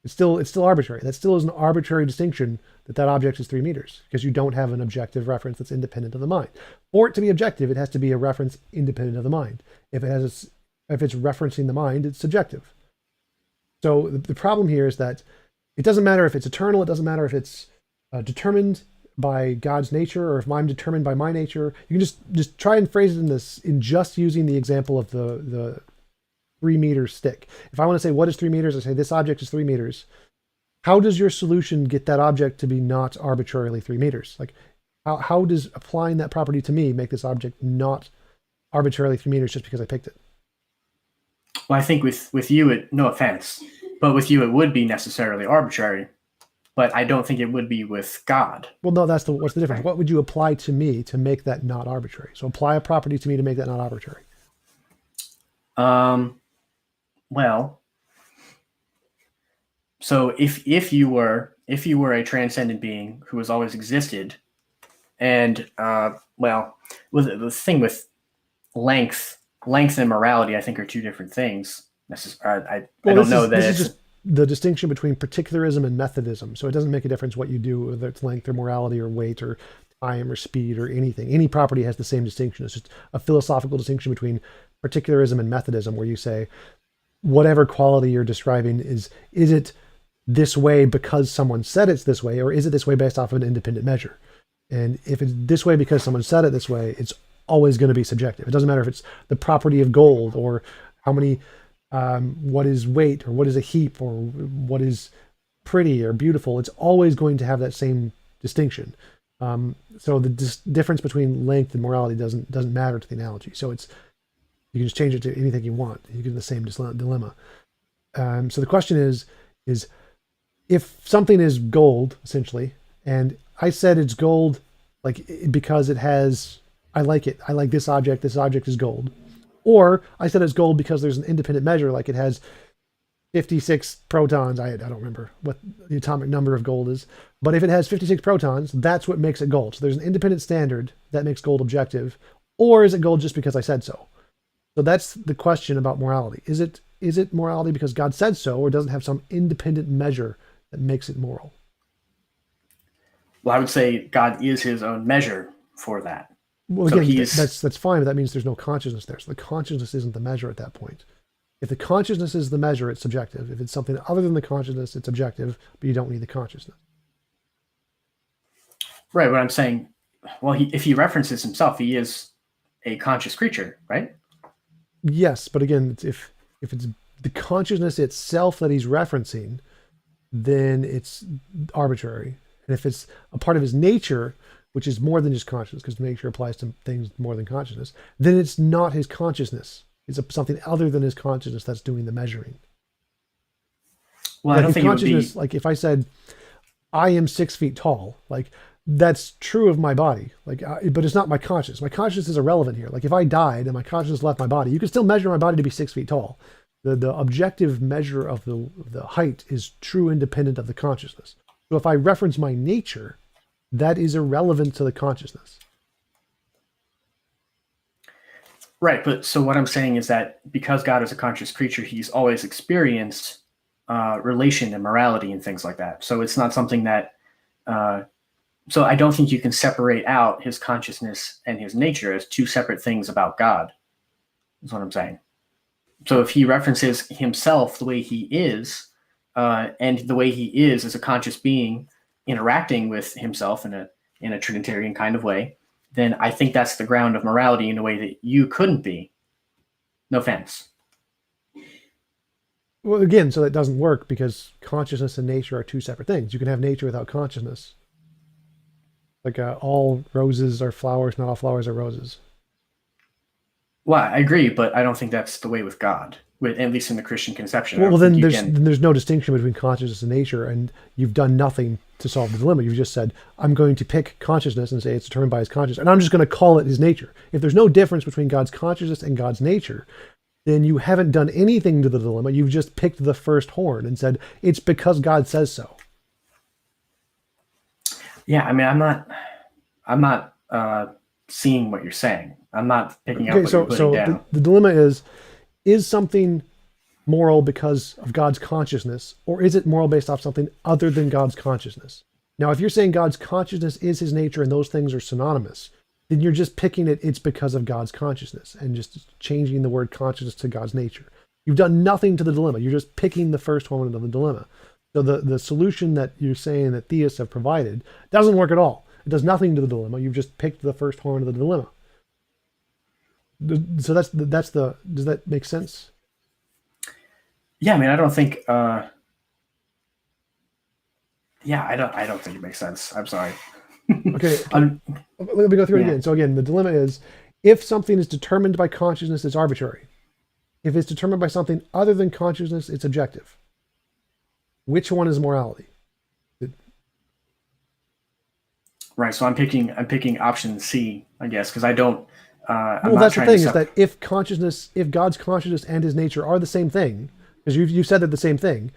it's still arbitrary. That still is an arbitrary distinction that object is 3 meters because you don't have an objective reference that's independent of the mind. For it to be objective, it has to be a reference independent of the mind. If it's referencing the mind, it's subjective. So the problem here is that it doesn't matter if it's eternal. It doesn't matter if it's determined by God's nature, or if I'm determined by my nature. You can just try and phrase it in just using the example of the 3 meter stick. If I want to say what is 3 meters, I say this object is 3 meters. How does your solution get that object to be not arbitrarily 3 meters? Like how does applying that property to me make this object not arbitrarily 3 meters just because I picked it? Well, I think with you, no offense, but with you it would be necessarily arbitrary. But I don't think it would be with God. Well, no, what's the difference? What would you apply to me to make that not arbitrary? So apply a property to me to make that not arbitrary. Well, so if you were a transcendent being who has always existed, and the thing with length and morality, I think, are two different things. I don't know that it's just the distinction between particularism and methodism. So it doesn't make a difference what you do, whether it's length or morality or weight or time or speed or anything. Any property has the same distinction. It's just a philosophical distinction between particularism and methodism, where you say whatever quality you're describing is it this way because someone said it's this way, or is it this way based off of an independent measure? And if it's this way because someone said it this way, it's always going to be subjective. It doesn't matter if it's the property of gold or how many what is weight, or what is a heap, or what is pretty or beautiful. It's always going to have that same distinction. So the difference between length and morality doesn't matter to the analogy. So you can just change it to anything you want. You get the same dilemma. So the question is if something is gold, essentially, and I said it's gold because I like it. I like this object. This object is gold. Or I said it's gold because there's an independent measure, like it has 56 protons. I don't remember what the atomic number of gold is, but if it has 56 protons, that's what makes it gold. So there's an independent standard that makes gold objective. Or is it gold just because I said so? So that's the question about morality. Is it morality because God said so, or does it have some independent measure that makes it moral? Well, I would say God is his own measure for that. Well, again, that's fine, but that means there's no consciousness there. So the consciousness isn't the measure at that point. If the consciousness is the measure, it's subjective. If it's something other than the consciousness, it's objective, but you don't need the consciousness. Right. What I'm saying, well, if he references himself, he is a conscious creature, right? Yes, but again, if it's the consciousness itself that he's referencing, then it's arbitrary. And if it's a part of his nature, which is more than just consciousness, because nature applies to things more than consciousness, then it's not his consciousness. It's something other than his consciousness that's doing the measuring. Well, I don't think consciousness, like if I said, I am 6 feet tall, like that's true of my body. Like, but it's not my consciousness. My consciousness is irrelevant here. Like, if I died and my consciousness left my body, you can still measure my body to be 6 feet tall. The objective measure of the height is true independent of the consciousness. So if I reference my nature, that is irrelevant to the consciousness. Right, but so what I'm saying is that because God is a conscious creature, he's always experienced relation and morality and things like that. So it's not something that so I don't think you can separate out his consciousness and his nature as two separate things about God, is what I'm saying. So if he references himself the way he is, and the way he is as a conscious being interacting with himself in a Trinitarian kind of way, then I think that's the ground of morality in a way that you couldn't be. No offense. Well, again, so that doesn't work because consciousness and nature are two separate things. You can have nature without consciousness. Like all roses are flowers, not all flowers are roses. Well, I agree, but I don't think that's the way with God, at least in the Christian conception. Well, then there's no distinction between consciousness and nature, and you've done nothing to solve the dilemma. You've just said, I'm going to pick consciousness and say it's determined by his consciousness, and I'm just going to call it his nature. If there's no difference between God's consciousness and God's nature, then you haven't done anything to the dilemma. You've just picked the first horn and said, it's because God says so. Yeah, I mean, I'm not seeing what you're saying. I'm not picking up what you're putting down. The dilemma is something moral because of God's consciousness, or is it moral based off something other than God's consciousness? Now, if you're saying God's consciousness is his nature and those things are synonymous, then you're just picking it's because of God's consciousness and just changing the word consciousness to God's nature. You've done nothing to the dilemma. You're just picking the first horn of the dilemma. So the solution that you're saying that theists have provided doesn't work at all. It does nothing to the dilemma. You've just picked the first horn of the dilemma. So does that make sense? Yeah, I mean, I don't think. I don't think it makes sense. I'm sorry. Okay, let me go through it again. So again, the dilemma is: if something is determined by consciousness, it's arbitrary. If it's determined by something other than consciousness, it's objective. Which one is morality? Right. So I'm picking option C, I guess, because I don't. Well, that's the thing is that if God's consciousness and his nature are the same thing, because you said they're the same thing,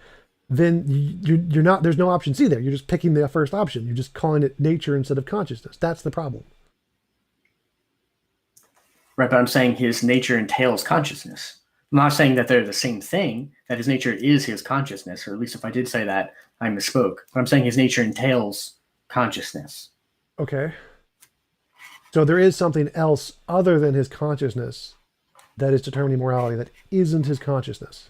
then you're not. There's no option C there. You're just picking the first option. You're just calling it nature instead of consciousness. That's the problem. Right, but I'm saying his nature entails consciousness. I'm not saying that they're the same thing, that his nature is his consciousness, or at least if I did say that, I misspoke. But I'm saying his nature entails consciousness. Okay. So there is something else other than his consciousness that is determining morality that isn't his consciousness.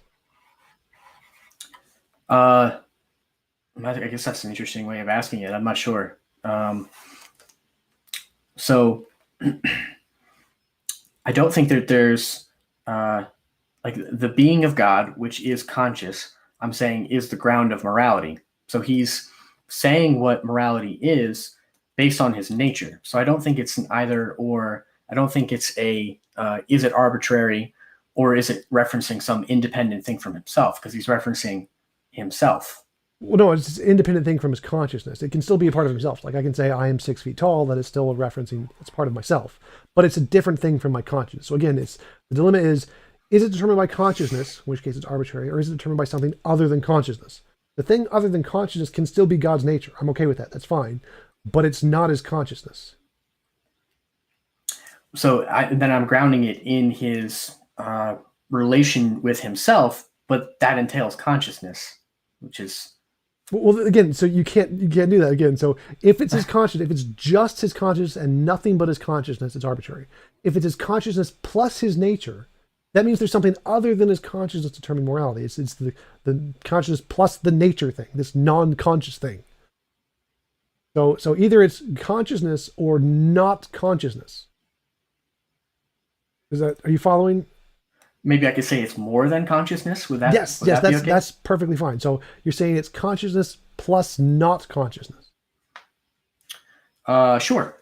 I guess that's an interesting way of asking it. I'm not sure. So I don't think that there's like the being of God, which is conscious, I'm saying is the ground of morality. So he's saying what morality is based on his nature. So I don't think it's an either or. I don't think it's is it arbitrary or is it referencing some independent thing from himself? Because he's referencing himself. Well, no, it's an independent thing from his consciousness. It can still be a part of himself. Like I can say I am 6 feet tall. That is still referencing, it's part of myself. But it's a different thing from my consciousness. So again, the dilemma is it determined by consciousness, in which case it's arbitrary, or is it determined by something other than consciousness? The thing other than consciousness can still be God's nature. I'm okay with that. That's fine. But it's not his consciousness. So then I'm grounding it in his relation with himself, but that entails consciousness, which is... Well, again, so you can't do that again. So if it's his consciousness, if it's just his consciousness and nothing but his consciousness, it's arbitrary. If it's his consciousness plus his nature, that means there's something other than his consciousness determining morality. It's the consciousness plus the nature thing, this non-conscious thing. So either it's consciousness or not consciousness. Are you following? Maybe I could say it's more than consciousness. Would that? Yes, that's perfectly fine. So you're saying it's consciousness plus not consciousness. Sure.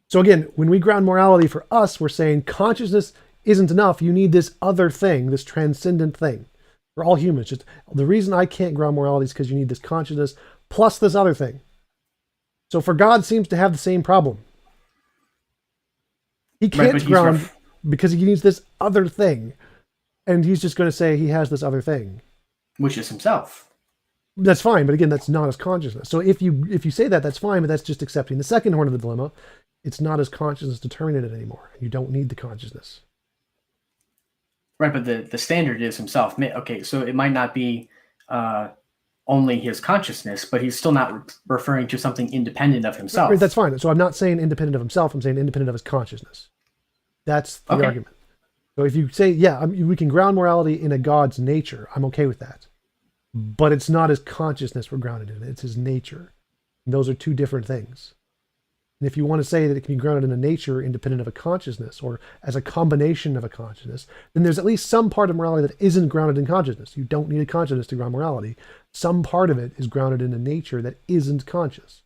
So again, when we ground morality for us, we're saying consciousness isn't enough. You need this other thing, this transcendent thing. For all humans, just the reason I can't ground morality is because you need this consciousness plus this other thing. So for God seems to have the same problem. He Right, can't but ground because he needs this other thing. And he's just going to say he has this other thing. which is himself. That's fine, but again, that's not his consciousness. So if you say that, that's fine, but that's just accepting the second horn of the dilemma. It's not his consciousness determining it anymore. You don't need the consciousness. Right, but the standard is himself. Okay, so it might not be only his consciousness, but he's still not referring to something independent of himself. Right, that's fine. So I'm not saying independent of himself. I'm saying independent of his consciousness. That's the argument. So if you say, yeah, we can ground morality in a God's nature, I'm okay with that. But it's not his consciousness we're grounded in. It's his nature. And those are two different things. And if you want to say that it can be grounded in a nature independent of a consciousness or as a combination of a consciousness, then there's at least some part of morality that isn't grounded in consciousness. You don't need a consciousness to ground morality. Some part of it is grounded in a nature that isn't conscious.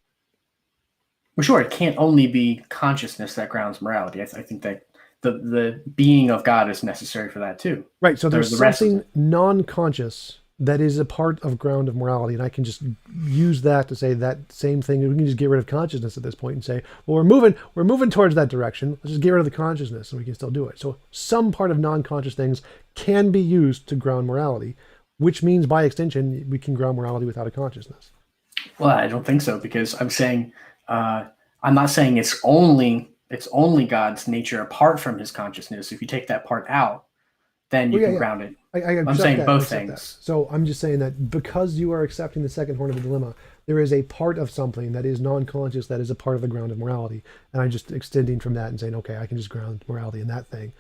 Well, sure, it can't only be consciousness that grounds morality. I think that the being of God is necessary for that too. Right, so there's something non-conscious that is a part of ground of morality, and I can just use that to say that same thing. We can just get rid of consciousness at this point and say, well, we're moving towards that direction. Let's just get rid of the consciousness, and we can still do it. So some part of non-conscious things can be used to ground morality, which means by extension we can ground morality without a consciousness. Well, I don't think so, because I'm saying I'm not saying it's only God's nature apart from his consciousness. If you take that part out, then you can ground it. I'm saying both things. So I'm just saying that because you are accepting the second horn of the dilemma, there is a part of something that is non-conscious that is a part of the ground of morality. And I'm just extending from that and saying, okay, I can just ground morality in that thing.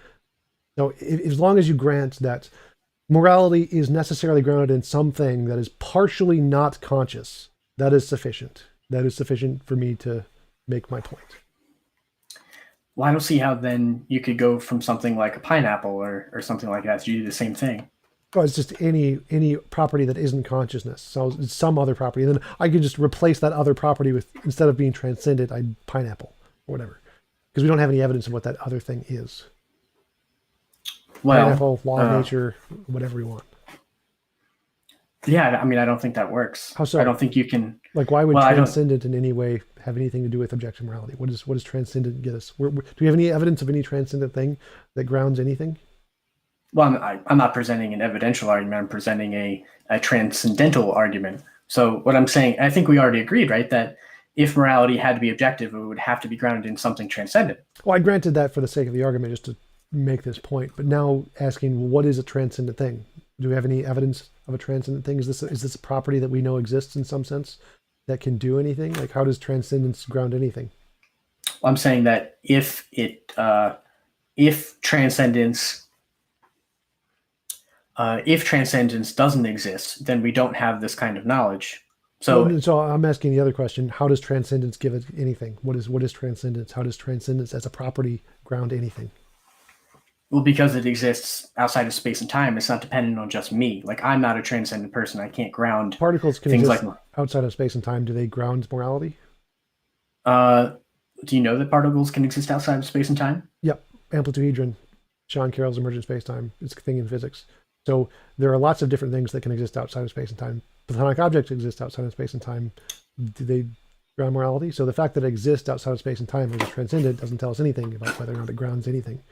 So as long as you grant that morality is necessarily grounded in something that is partially not conscious, that is sufficient. That is sufficient for me to make my point. Well, I don't see how then you could go from something like a pineapple or something like that to do the same thing. Well, it's just any property that isn't consciousness. So it's some other property. And then I could just replace that other property with, instead of being transcendent, pineapple or whatever. Because we don't have any evidence of what that other thing is. Well, pineapple, law of nature, whatever we want. Yeah, I mean, I don't think that works. How so? I don't think you can. Like, why would transcendent in any way have anything to do with objective morality? What does transcendent get us? Do we have any evidence of any transcendent thing that grounds anything? Well, I'm not presenting an evidential argument. I'm presenting a transcendental argument. So what I'm saying, I think we already agreed, right, that if morality had to be objective, it would have to be grounded in something transcendent. Well, I granted that for the sake of the argument, just to make this point. But now asking, what is a transcendent thing? Do we have any evidence of a transcendent thing? Is this a property that we know exists in some sense that can do anything? Like, how does transcendence ground anything? Well, I'm saying that if transcendence doesn't exist, then we don't have this kind of knowledge. So I'm asking the other question: how does transcendence give it anything? What is transcendence? How does transcendence as a property ground anything? Well, because it exists outside of space and time, it's not dependent on just me. Like, I'm not a transcendent person. I can't ground particles can things exist outside of space and time. Do they ground morality? Do you know that particles can exist outside of space and time? Yep. Amplitude-hedron, Sean Carroll's emergent space-time. It's a thing in physics. So there are lots of different things that can exist outside of space and time. Platonic objects exist outside of space and time. Do they ground morality? So the fact that it exists outside of space and time as transcendent doesn't tell us anything about whether or not it grounds anything.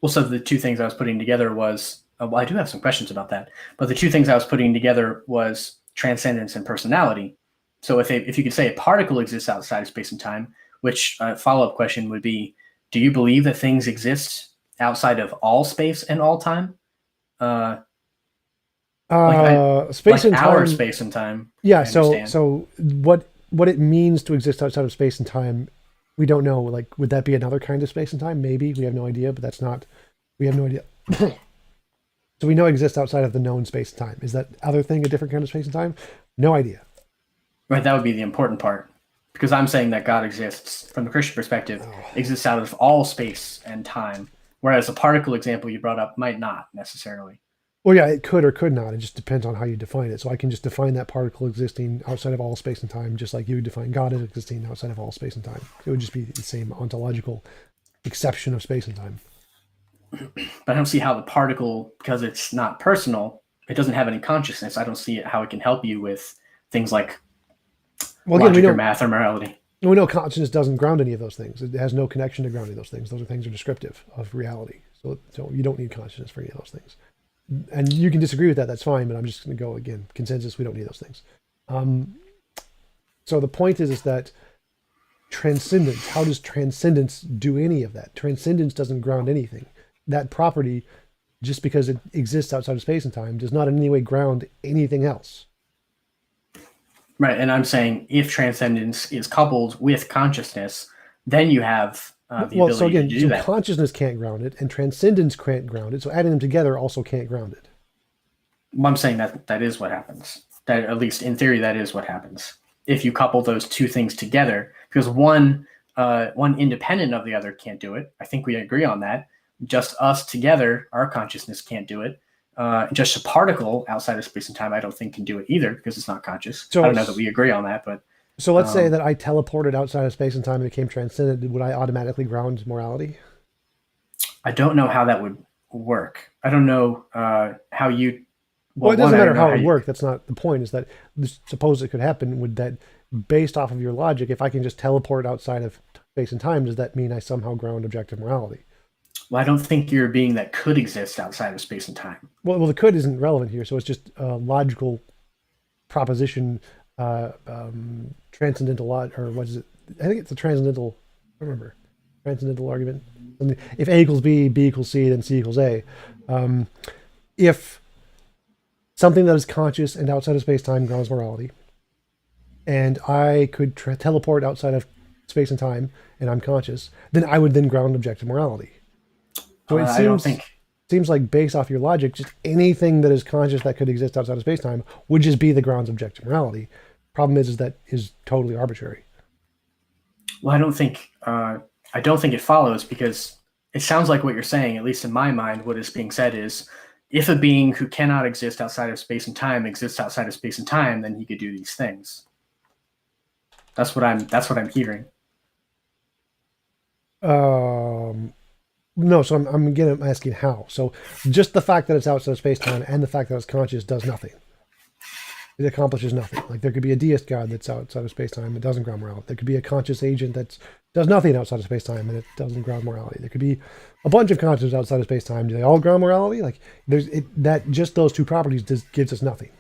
Well, so the two things I was putting together was, well, I do have some questions about that, but the two things I was putting together was transcendence and personality. So if you could say a particle exists outside of space and time, which follow-up question would be, do you believe that things exist outside of all space and all time? Space and time. Our space and time. Yeah. So what it means to exist outside of space and time, we don't know. Like, would that be another kind of space and time? Maybe. We have no idea, but we have no idea. So we know it exists outside of the known space and time. Is that other thing a different kind of space and time? No idea. Right, that would be the important part. Because I'm saying that God exists, from the Christian perspective, exists out of all space and time. Whereas a particle example you brought up might not necessarily. Well, yeah, it could or could not. It just depends on how you define it. So I can just define that particle existing outside of all space and time, just like you would define God as existing outside of all space and time. It would just be the same ontological exception of space and time. But I don't see how the particle, because it's not personal, it doesn't have any consciousness. I don't see how it can help you with things like Well, again, logic or math or morality. we know consciousness doesn't ground any of those things. It has no connection to grounding those things. Those are things that are descriptive of reality. So you don't need consciousness for any of those things. And you can disagree with that. That's fine. But I'm just going to go again. Consensus. We don't need those things. So the point is that transcendence. How does transcendence do any of that? Transcendence doesn't ground anything. That property, just because it exists outside of space and time, does not in any way ground anything else. Right, and I'm saying if transcendence is coupled with consciousness, then you have the ability to do that. Consciousness can't ground it, and transcendence can't ground it. So adding them together also can't ground it. Well, I'm saying that is what happens. That, at least in theory, that is what happens if you couple those two things together. Because one independent of the other can't do it. I think we agree on that. Just us together, our consciousness can't do it. Just a particle outside of space and time, I don't think can do it either because it's not conscious. So I don't know that we agree on that, but so let's say that I teleported outside of space and time and became transcendent. Would I automatically ground morality? I don't know how that would work. I don't know how you. Well, it doesn't matter how it would work. That's not the point. Is that suppose it could happen? Would that, based off of your logic, if I can just teleport outside of space and time, does that mean I somehow ground objective morality? Well, I don't think you're a being that could exist outside of space and time. Well, the could isn't relevant here, so it's just a logical proposition, transcendental, or what is it? I think it's a transcendental. I don't remember transcendental argument. If A equals B, B equals C, then C equals A. If something that is conscious and outside of space time grounds morality, and I could teleport outside of space and time, and I'm conscious, then I would then ground objective morality. So it seems like based off your logic, just anything that is conscious that could exist outside of space-time would just be the grounds of objective morality. Problem is that is totally arbitrary. Well, I don't think it follows, because it sounds like what you're saying, at least in my mind, what is being said is if a being who cannot exist outside of space and time exists outside of space and time, then he could do these things. That's what I'm hearing. No, so I'm asking how. So just the fact that it's outside of space-time and the fact that it's conscious does nothing. It accomplishes nothing. Like there could be a deist god that's outside of space-time, it doesn't ground morality. There could be a conscious agent that does nothing outside of space-time and it doesn't ground morality. There could be a bunch of consciousness outside of space-time. Do they all ground morality? Like that just those two properties gives us nothing.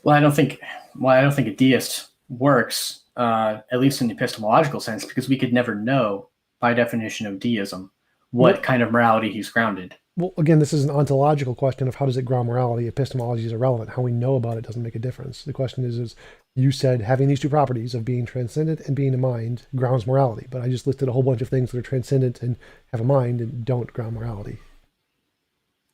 Well, I don't think a deist works, at least in the epistemological sense, because we could never know, by definition of deism, what kind of morality he's grounded. Well, again, this is an ontological question of how does it ground morality. Epistemology is irrelevant. How we know about it doesn't make a difference. The question is you said having these two properties of being transcendent and being a mind grounds morality, but I just listed a whole bunch of things that are transcendent and have a mind and don't ground morality.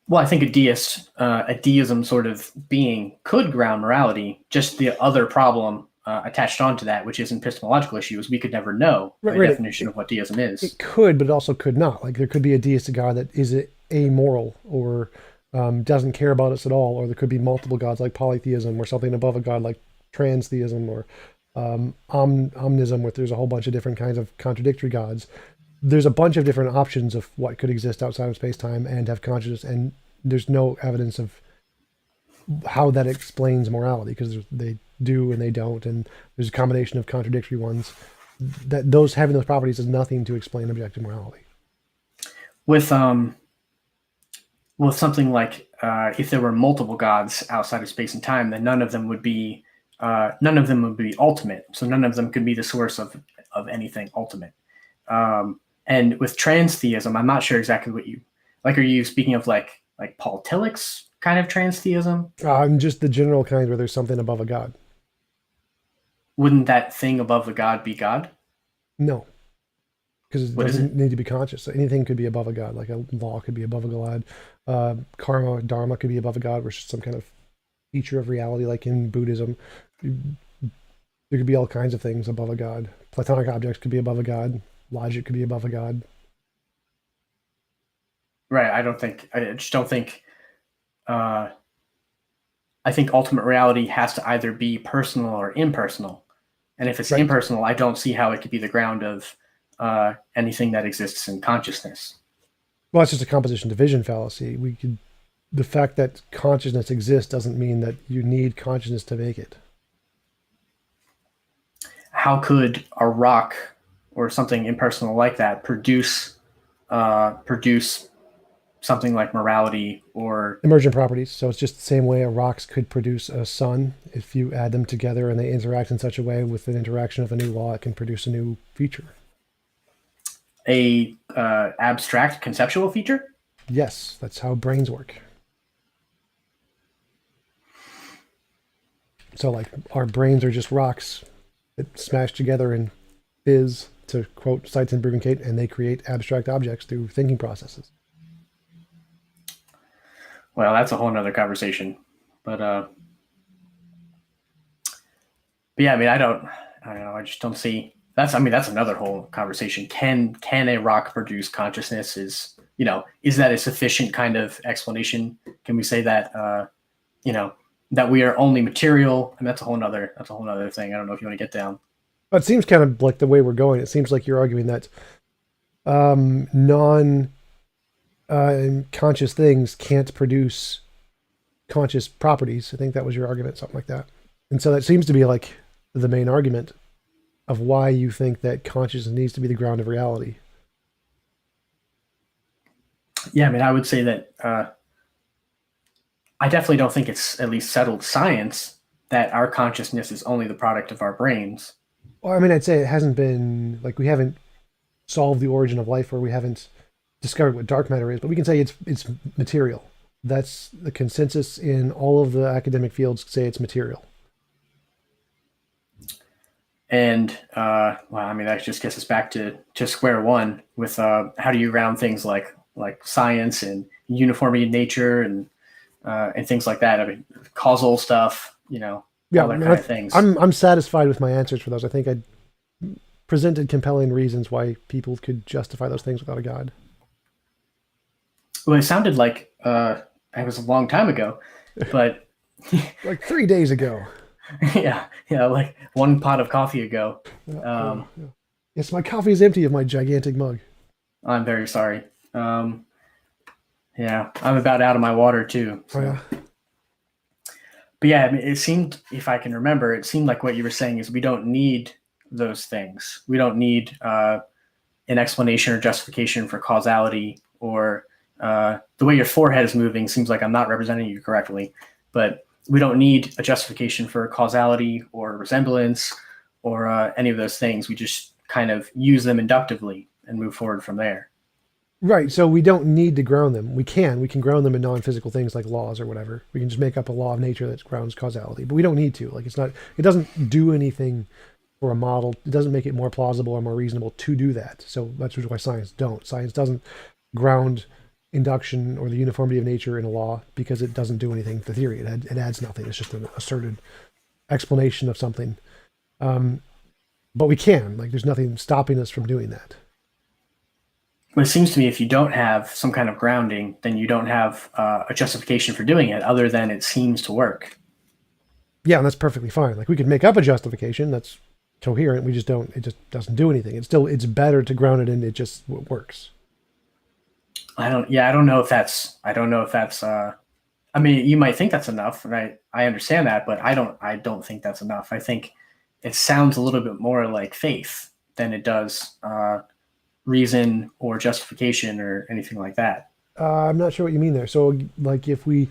Well, I think a deism sort of being could ground morality. Just the other problem attached onto that, which is an epistemological issue, is we could never know the definition of what deism is. It could, but it also could not. Like there could be a deistic god that is amoral or doesn't care about us at all, or there could be multiple gods like polytheism, or something above a god like transtheism, or omnism, where there's a whole bunch of different kinds of contradictory gods. There's a bunch of different options of what could exist outside of space-time and have consciousness, and there's no evidence of how that explains morality, because they do and they don't, and there's a combination of contradictory ones. That those having those properties is nothing to explain objective morality. With something like if there were multiple gods outside of space and time, then none of them would be ultimate. So none of them could be the source of anything ultimate. And with transtheism, I'm not sure exactly what you like. Are you speaking of like Paul Tillich's kind of transtheism? Just the general kind where there's something above a god. Wouldn't that thing above the god be God? No, because it doesn't need to be conscious. So anything could be above a god, like a law could be above a god. Karma, dharma could be above a god, which is some kind of feature of reality, like in Buddhism. There could be all kinds of things above a god. Platonic objects could be above a god. Logic could be above a god. Right. I think ultimate reality has to either be personal or impersonal. And if it's impersonal, I don't see how it could be the ground of anything that exists in consciousness. Well, it's just a composition division fallacy. The fact that consciousness exists doesn't mean that you need consciousness to make it. how could a rock or something impersonal like that produce something like morality or Emergent properties. So it's just the same way a rocks could produce a sun. If you add them together and they interact in such a way with an interaction of a new law, it can produce a new feature. a abstract conceptual feature? Yes, that's how brains work. So like our brains are just rocks that smash together and fizz, to quote Seitz and Bruggencate, and they create abstract objects through thinking processes. Well, that's a whole nother conversation. But yeah, I mean, I don't know. I just don't see that's. I mean, that's another whole conversation. Can a rock produce consciousness? Is that a sufficient kind of explanation? Can we say that you know that we are only material? And that's a whole nother thing. I don't know if you want to get down. But it seems kind of like the way we're going. It seems like you're arguing that non conscious things can't produce conscious properties. I think that was your argument, something like that. And so that seems to be like the main argument of why you think that consciousness needs to be the ground of reality. Yeah, I mean, I would say that I definitely don't think it's at least settled science that our consciousness is only the product of our brains. Well, I mean, I'd say it hasn't been like we haven't solved the origin of life, or we haven't discovered what dark matter is, but we can say it's material. That's the consensus in all of the academic fields, say it's material. And well, I mean, that just gets us back to square one with how do you round things like science and uniformity in nature and things like that. I mean, causal stuff, Yeah, all that kind of things. I'm satisfied with my answers for those. I think I presented compelling reasons why people could justify those things without a god. Well, it sounded like it was a long time ago, but Like 3 days ago. yeah, like one pot of coffee ago. Yeah. Yes, my coffee is empty of my gigantic mug. I'm very sorry. Yeah, I'm about out of my water too. So. Oh, yeah. But yeah, I mean, it seemed, if I can remember, it seemed like what you were saying is we don't need those things. We don't need an explanation or justification for causality, or the way your forehead is moving seems like I'm not representing you correctly, but we don't need a justification for causality or resemblance or any of those things. We just kind of use them inductively and move forward from there. Right, so we don't need to ground them. We can ground them in non-physical things like laws or whatever. We can just make up a law of nature that grounds causality, but we don't need to. Like it doesn't do anything for a model. It doesn't make it more plausible or more reasonable to do that. So that's why science don't. Science doesn't ground induction or the uniformity of nature in a law because it doesn't do anything to theory. It adds nothing. It's just an asserted explanation of something. But we can. Like there's nothing stopping us from doing that. But it seems to me if you don't have some kind of grounding, then you don't have a justification for doing it other than it seems to work. Yeah, and that's perfectly fine. Like we could make up a justification that's coherent. We just don't. It just doesn't do anything. It's better to ground it in. It just works. I don't know if that's. I mean, you might think that's enough, right? I understand that, but I don't think that's enough. I think it sounds a little bit more like faith than it does reason or justification or anything like that. I'm not sure what you mean there. So, like, if we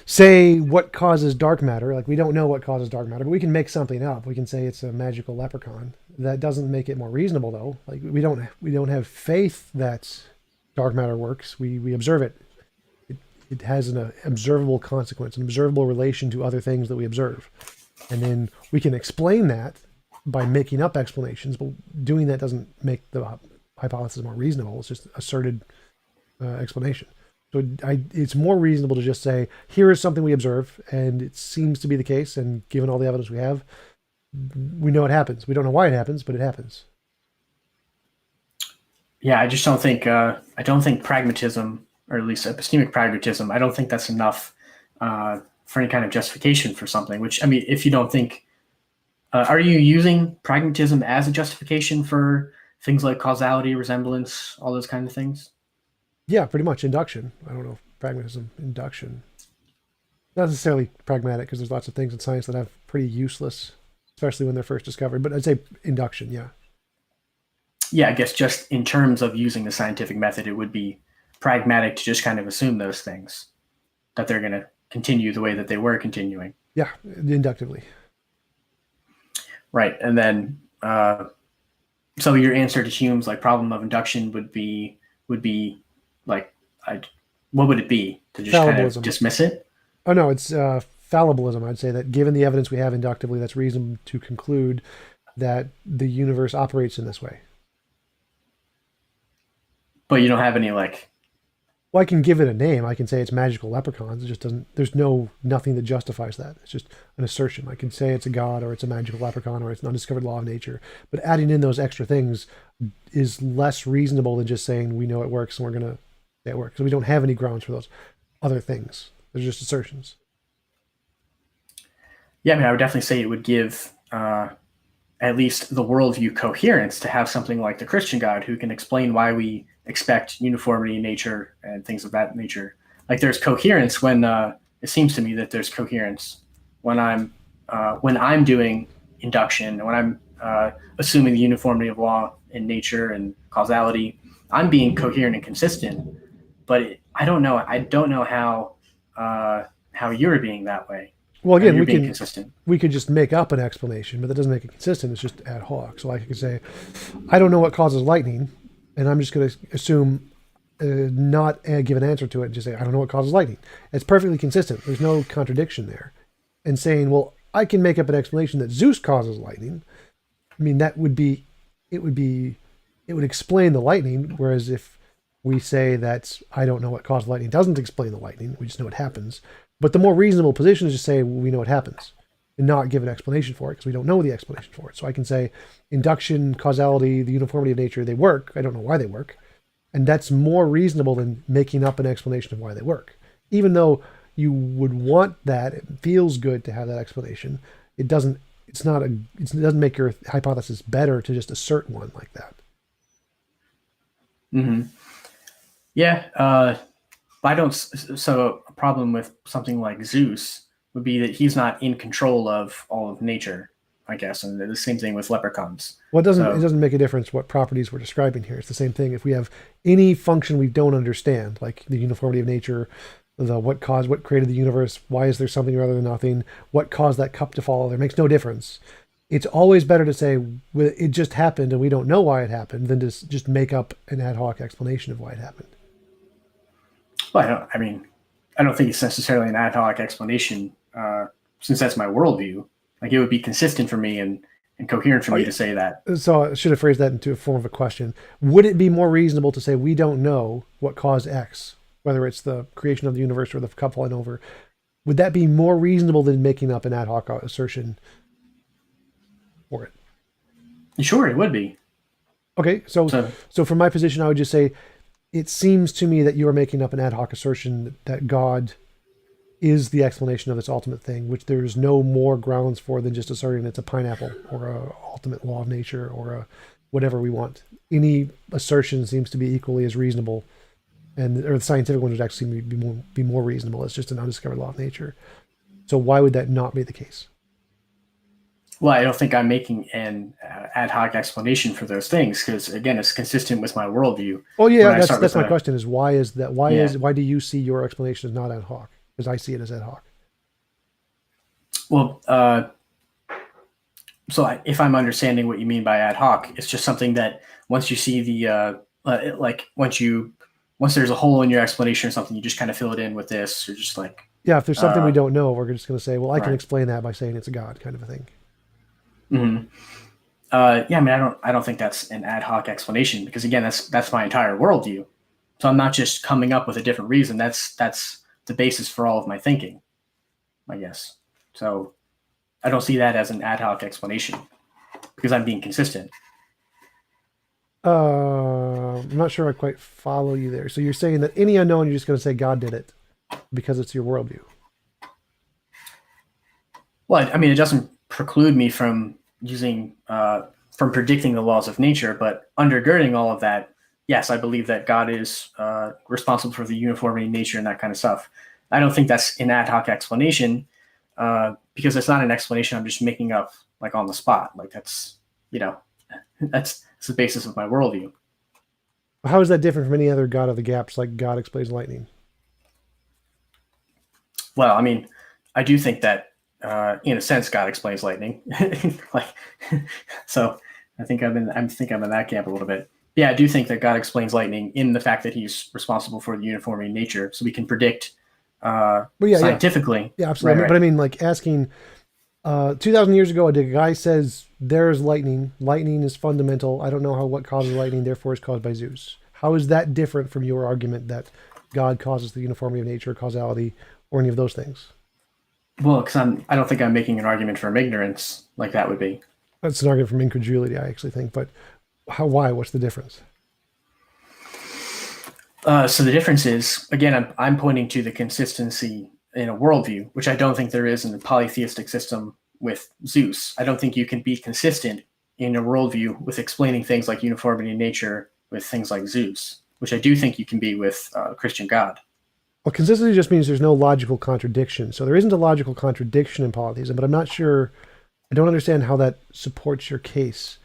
say what causes dark matter, like we don't know what causes dark matter, but we can make something up. We can say it's a magical leprechaun. That doesn't make it more reasonable, though. Like we don't have faith that dark matter works. We observe it. It has an observable consequence, an observable relation to other things that we observe, and then we can explain that by making up explanations. But doing that doesn't make the hypothesis more reasonable. It's just asserted explanation. So it's more reasonable to just say, here is something we observe, and it seems to be the case, and given all the evidence we have, we know it happens. We don't know why it happens, but it happens. Yeah, I just don't think I don't think pragmatism, or at least epistemic pragmatism, I don't think that's enough for any kind of justification for something. Which, I mean, if you don't think, are you using pragmatism as a justification for things like causality, resemblance, all those kind of things? Yeah, pretty much. Induction. I don't know if pragmatism, induction. Not necessarily pragmatic, because there's lots of things in science that have pretty useless especially when they're first discovered. But I'd say induction, yeah. Yeah, I guess just in terms of using the scientific method, it would be pragmatic to just kind of assume those things, that they're going to continue the way that they were continuing. Yeah, inductively. Right. And then, so your answer to Hume's like problem of induction would be like, what would it be? To just kind of dismiss it? Oh, no, it's fallibilism. I'd say that given the evidence we have inductively, that's reason to conclude that the universe operates in this way. But you don't have any like... Well, I can give it a name. I can say it's magical leprechauns. It just doesn't, there's nothing that justifies that. It's just an assertion. I can say it's a god, or it's a magical leprechaun, or it's an undiscovered law of nature. But adding in those extra things is less reasonable than just saying we know it works and we're going to say it works. So we don't have any grounds for those other things. They're just assertions. Yeah, I mean, I would definitely say it would give at least the worldview coherence to have something like the Christian God who can explain why we expect uniformity in nature and things of that nature. Like there's coherence when it seems to me that there's coherence when I'm doing induction, when I'm assuming the uniformity of law in nature and causality. I'm being coherent and consistent, but I don't know how you're being that way. Well, again, we could just make up an explanation, but that doesn't make it consistent. It's just ad hoc. So I could say, I don't know what causes lightning, and I'm just going to assume not give an answer to it and just say, I don't know what causes lightning. It's perfectly consistent. There's no contradiction there. And saying, well, I can make up an explanation that Zeus causes lightning. I mean, it would explain the lightning. Whereas if we say that I don't know what causes lightning, doesn't explain the lightning. We just know it happens. But the more reasonable position is to say, well, we know it happens, and not give an explanation for it because we don't know the explanation for it. So I can say induction, causality, the uniformity of nature, they work. I don't know why they work. And that's more reasonable than making up an explanation of why they work. Even though you would want that, it feels good to have that explanation. It doesn't make your hypothesis better to just assert one like that. Mm-hmm. Yeah. So a problem with something like Zeus would be that he's not in control of all of nature, I guess. And the same thing with leprechauns. Well, it doesn't make a difference what properties we're describing here. It's the same thing. If we have any function we don't understand, like the uniformity of nature, what created the universe, why is there something rather than nothing, what caused that cup to fall, there makes no difference. It's always better to say, well, it just happened and we don't know why it happened, than to just make up an ad hoc explanation of why it happened. Well, I don't think it's necessarily an ad hoc explanation, since that's my worldview. Like it would be consistent for me and coherent for me to say that. So I should have phrased that into a form of a question. Would it be more reasonable to say we don't know what caused X, whether it's the creation of the universe or the cup falling over? Would that be more reasonable than making up an ad hoc assertion for it? Sure, it would be. Okay, so from my position, I would just say, it seems to me that you are making up an ad hoc assertion that God is the explanation of this ultimate thing, which there's no more grounds for than just asserting it's a pineapple or a ultimate law of nature or a whatever we want. Any assertion seems to be equally as reasonable, or the scientific one would actually be more reasonable. It's just an undiscovered law of nature. So why would that not be the case? Well, I don't think I'm making an ad hoc explanation for those things because, again, it's consistent with my worldview. Oh yeah, that's my question. Is why is that? Why do you see your explanation as not ad hoc? Because I see it as ad hoc. Well, if I'm understanding what you mean by ad hoc, it's just something that once you see the once there's a hole in your explanation or something, you just kind of fill it in with this, or just like if there's something we don't know, we're just going to say, well, I can explain that by saying it's a god, kind of a thing. Mm-hmm. I don't think that's an ad hoc explanation because, again, that's my entire worldview. So I'm not just coming up with a different reason. That's the basis for all of my thinking, I guess. So I don't see that as an ad hoc explanation because I'm being consistent. I'm not sure I quite follow you there. So you're saying that any unknown, you're just going to say God did it because it's your worldview. Well, it doesn't preclude me from from predicting the laws of nature, but undergirding all of that, yes, I believe that God is responsible for the uniformity of nature and that kind of stuff. I don't think that's an ad hoc explanation because it's not an explanation I'm just making up like on the spot. Like that's, that's the basis of my worldview. How is that different from any other God of the gaps, like God explains lightning? Well, I mean, I do think that in a sense God explains lightning. Like, so I think I'm in that camp a little bit. Yeah, I do think that God explains lightning in the fact that he's responsible for the uniformity in nature, so we can predict scientifically. Yeah, absolutely. Right. But I mean, like asking 2,000 years ago, a guy says there's lightning. Lightning is fundamental. I don't know what causes lightning, therefore it's caused by Zeus. How is that different from your argument that God causes the uniformity of nature, causality, or any of those things? Well, because I don't think I'm making an argument from ignorance like that would be. That's an argument from incredulity, I actually think. But why? What's the difference? So the difference is, again, I'm pointing to the consistency in a worldview, which I don't think there is in the polytheistic system with Zeus. I don't think you can be consistent in a worldview with explaining things like uniformity in nature with things like Zeus, which I do think you can be with Christian God. Well, consistency just means there's no logical contradiction. So there isn't a logical contradiction in polytheism, but I'm not sure, I don't understand how that supports your case.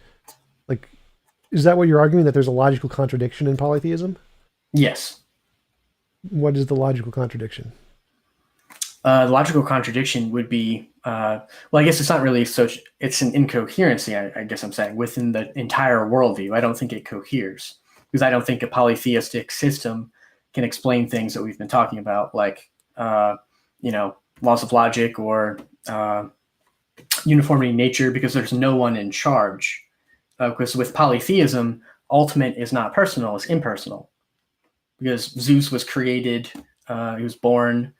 Like, is that what you're arguing, that there's a logical contradiction in polytheism? Yes. What is the logical contradiction? The logical contradiction would be, well, I guess it's not really such, it's an incoherency, I guess I'm saying, within the entire worldview. I don't think it coheres, because I don't think a polytheistic system can explain things that we've been talking about, like, laws of logic or uniformity in nature, because there's no one in charge. Because with polytheism, ultimate is not personal, it's impersonal. Because Zeus was created, he was born,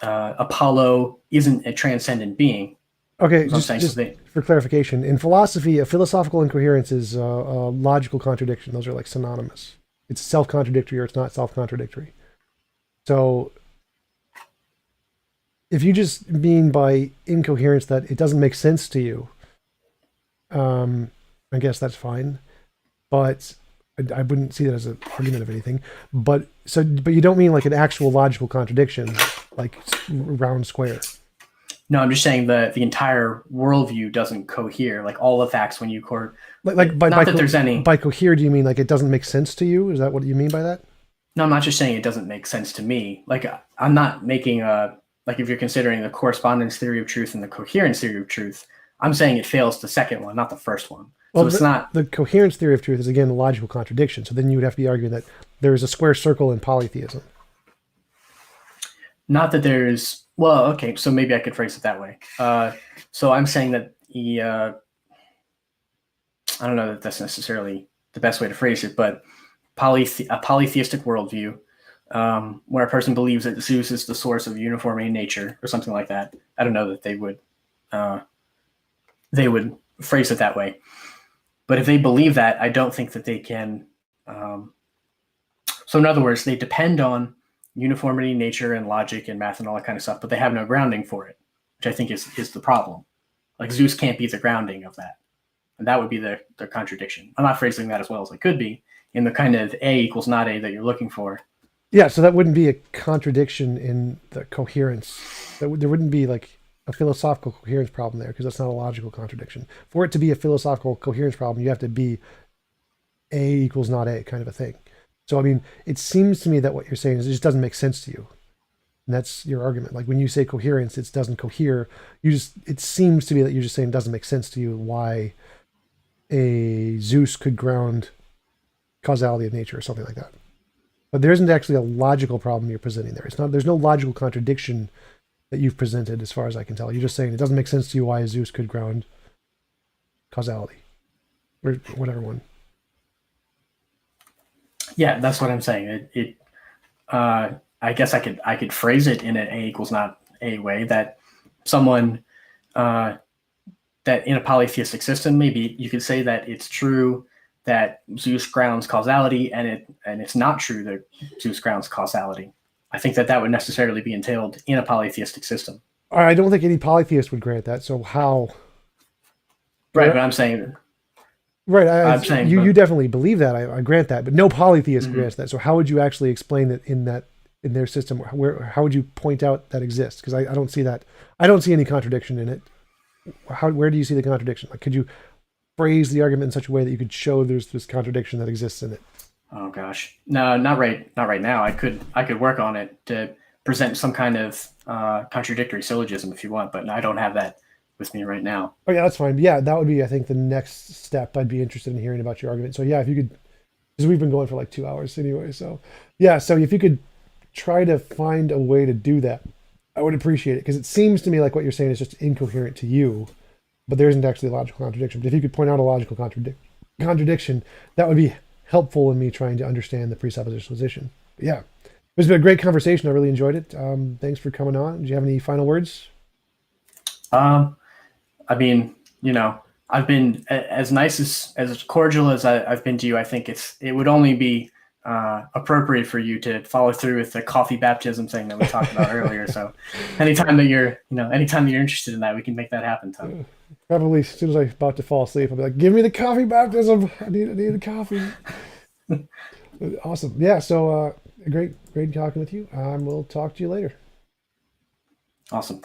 Apollo isn't a transcendent being. Okay, just for clarification, in philosophy, a philosophical incoherence is a logical contradiction. Those are like synonymous. It's self-contradictory or it's not self-contradictory. So if you just mean by incoherence that it doesn't make sense to you, I guess that's fine. But I wouldn't see that as an argument of anything. But you don't mean like an actual logical contradiction, like round square. No, I'm just saying that the entire worldview doesn't cohere. Like all the facts when you by cohere, do you mean like it doesn't make sense to you? Is that what you mean by that? No, I'm not just saying it doesn't make sense to me. Like I'm not making if you're considering the correspondence theory of truth and the coherence theory of truth, I'm saying it fails the second one, not the first one. So it's not the coherence theory of truth is again a logical contradiction. So then you would have to be arguing that there is a square circle in polytheism. Not that there's, well, okay, so maybe I could phrase it that way. So I'm saying that I don't know that that's necessarily the best way to phrase it, but a polytheistic worldview, where a person believes that Zeus is the source of uniformity in nature or something like that. I don't know that they would phrase it that way. But if they believe that, I don't think that they can. So in other words, they depend on uniformity in nature and logic and math and all that kind of stuff, but they have no grounding for it, which I think is the problem. Like Zeus can't be the grounding of that. And that would be their contradiction. I'm not phrasing that as well as I could be in the kind of A equals not A that you're looking for. Yeah, so that wouldn't be a contradiction in the coherence. There wouldn't be like a philosophical coherence problem there because that's not a logical contradiction. For it to be a philosophical coherence problem, you have to be A equals not A kind of a thing. So, I mean, it seems to me that what you're saying is it just doesn't make sense to you. And that's your argument. Like when you say coherence, it doesn't cohere. It seems to me that you're just saying it doesn't make sense to you why a Zeus could ground causality of nature or something like that. But there isn't actually a logical problem you're presenting there. There's no logical contradiction that you've presented as far as I can tell. You're just saying it doesn't make sense to you why a Zeus could ground causality or whatever one. Yeah, that's what I'm saying. I guess I could phrase it in an A equals not A way that someone that in a polytheistic system, maybe you could say that it's true that Zeus grounds causality and it's not true that Zeus grounds causality. I think that would necessarily be entailed in a polytheistic system. I don't think any polytheist would grant that. So how? Right, but I'm saying. Right, I'm saying you definitely believe that. I grant that, but no polytheist grants that. So how would you actually explain it in that in their system, how would you point out that exists? Because I don't see that. I don't see any contradiction in it. Where do you see the contradiction? Like, could you phrase the argument in such a way that you could show there's this contradiction that exists in it? Oh gosh, no, not right now. I could work on it to present some kind of contradictory syllogism if you want, but I don't have that with me right now. Oh yeah, that's fine. Yeah, that would be, I think, the next step. I'd be interested in hearing about your argument. So yeah, if you could, because we've been going for like 2 hours anyway. So yeah, so if you could try to find a way to do that, I would appreciate it, because it seems to me like what you're saying is just incoherent to you, but there isn't actually a logical contradiction. But if you could point out a logical contradiction, that would be helpful in me trying to understand the presuppositionalization. But yeah, it's been a great conversation. I really enjoyed it. Thanks for coming on. Do you have any final words? I mean, I've been as nice as cordial as I've been to you. I think it would only be appropriate for you to follow through with the coffee baptism thing that we talked about earlier. So anytime that you're interested in that, we can make that happen, Tom. Probably as soon as I'm about to fall asleep, I'll be like, give me the coffee baptism. I need a coffee. Awesome. Yeah. So great talking with you. We'll talk to you later. Awesome.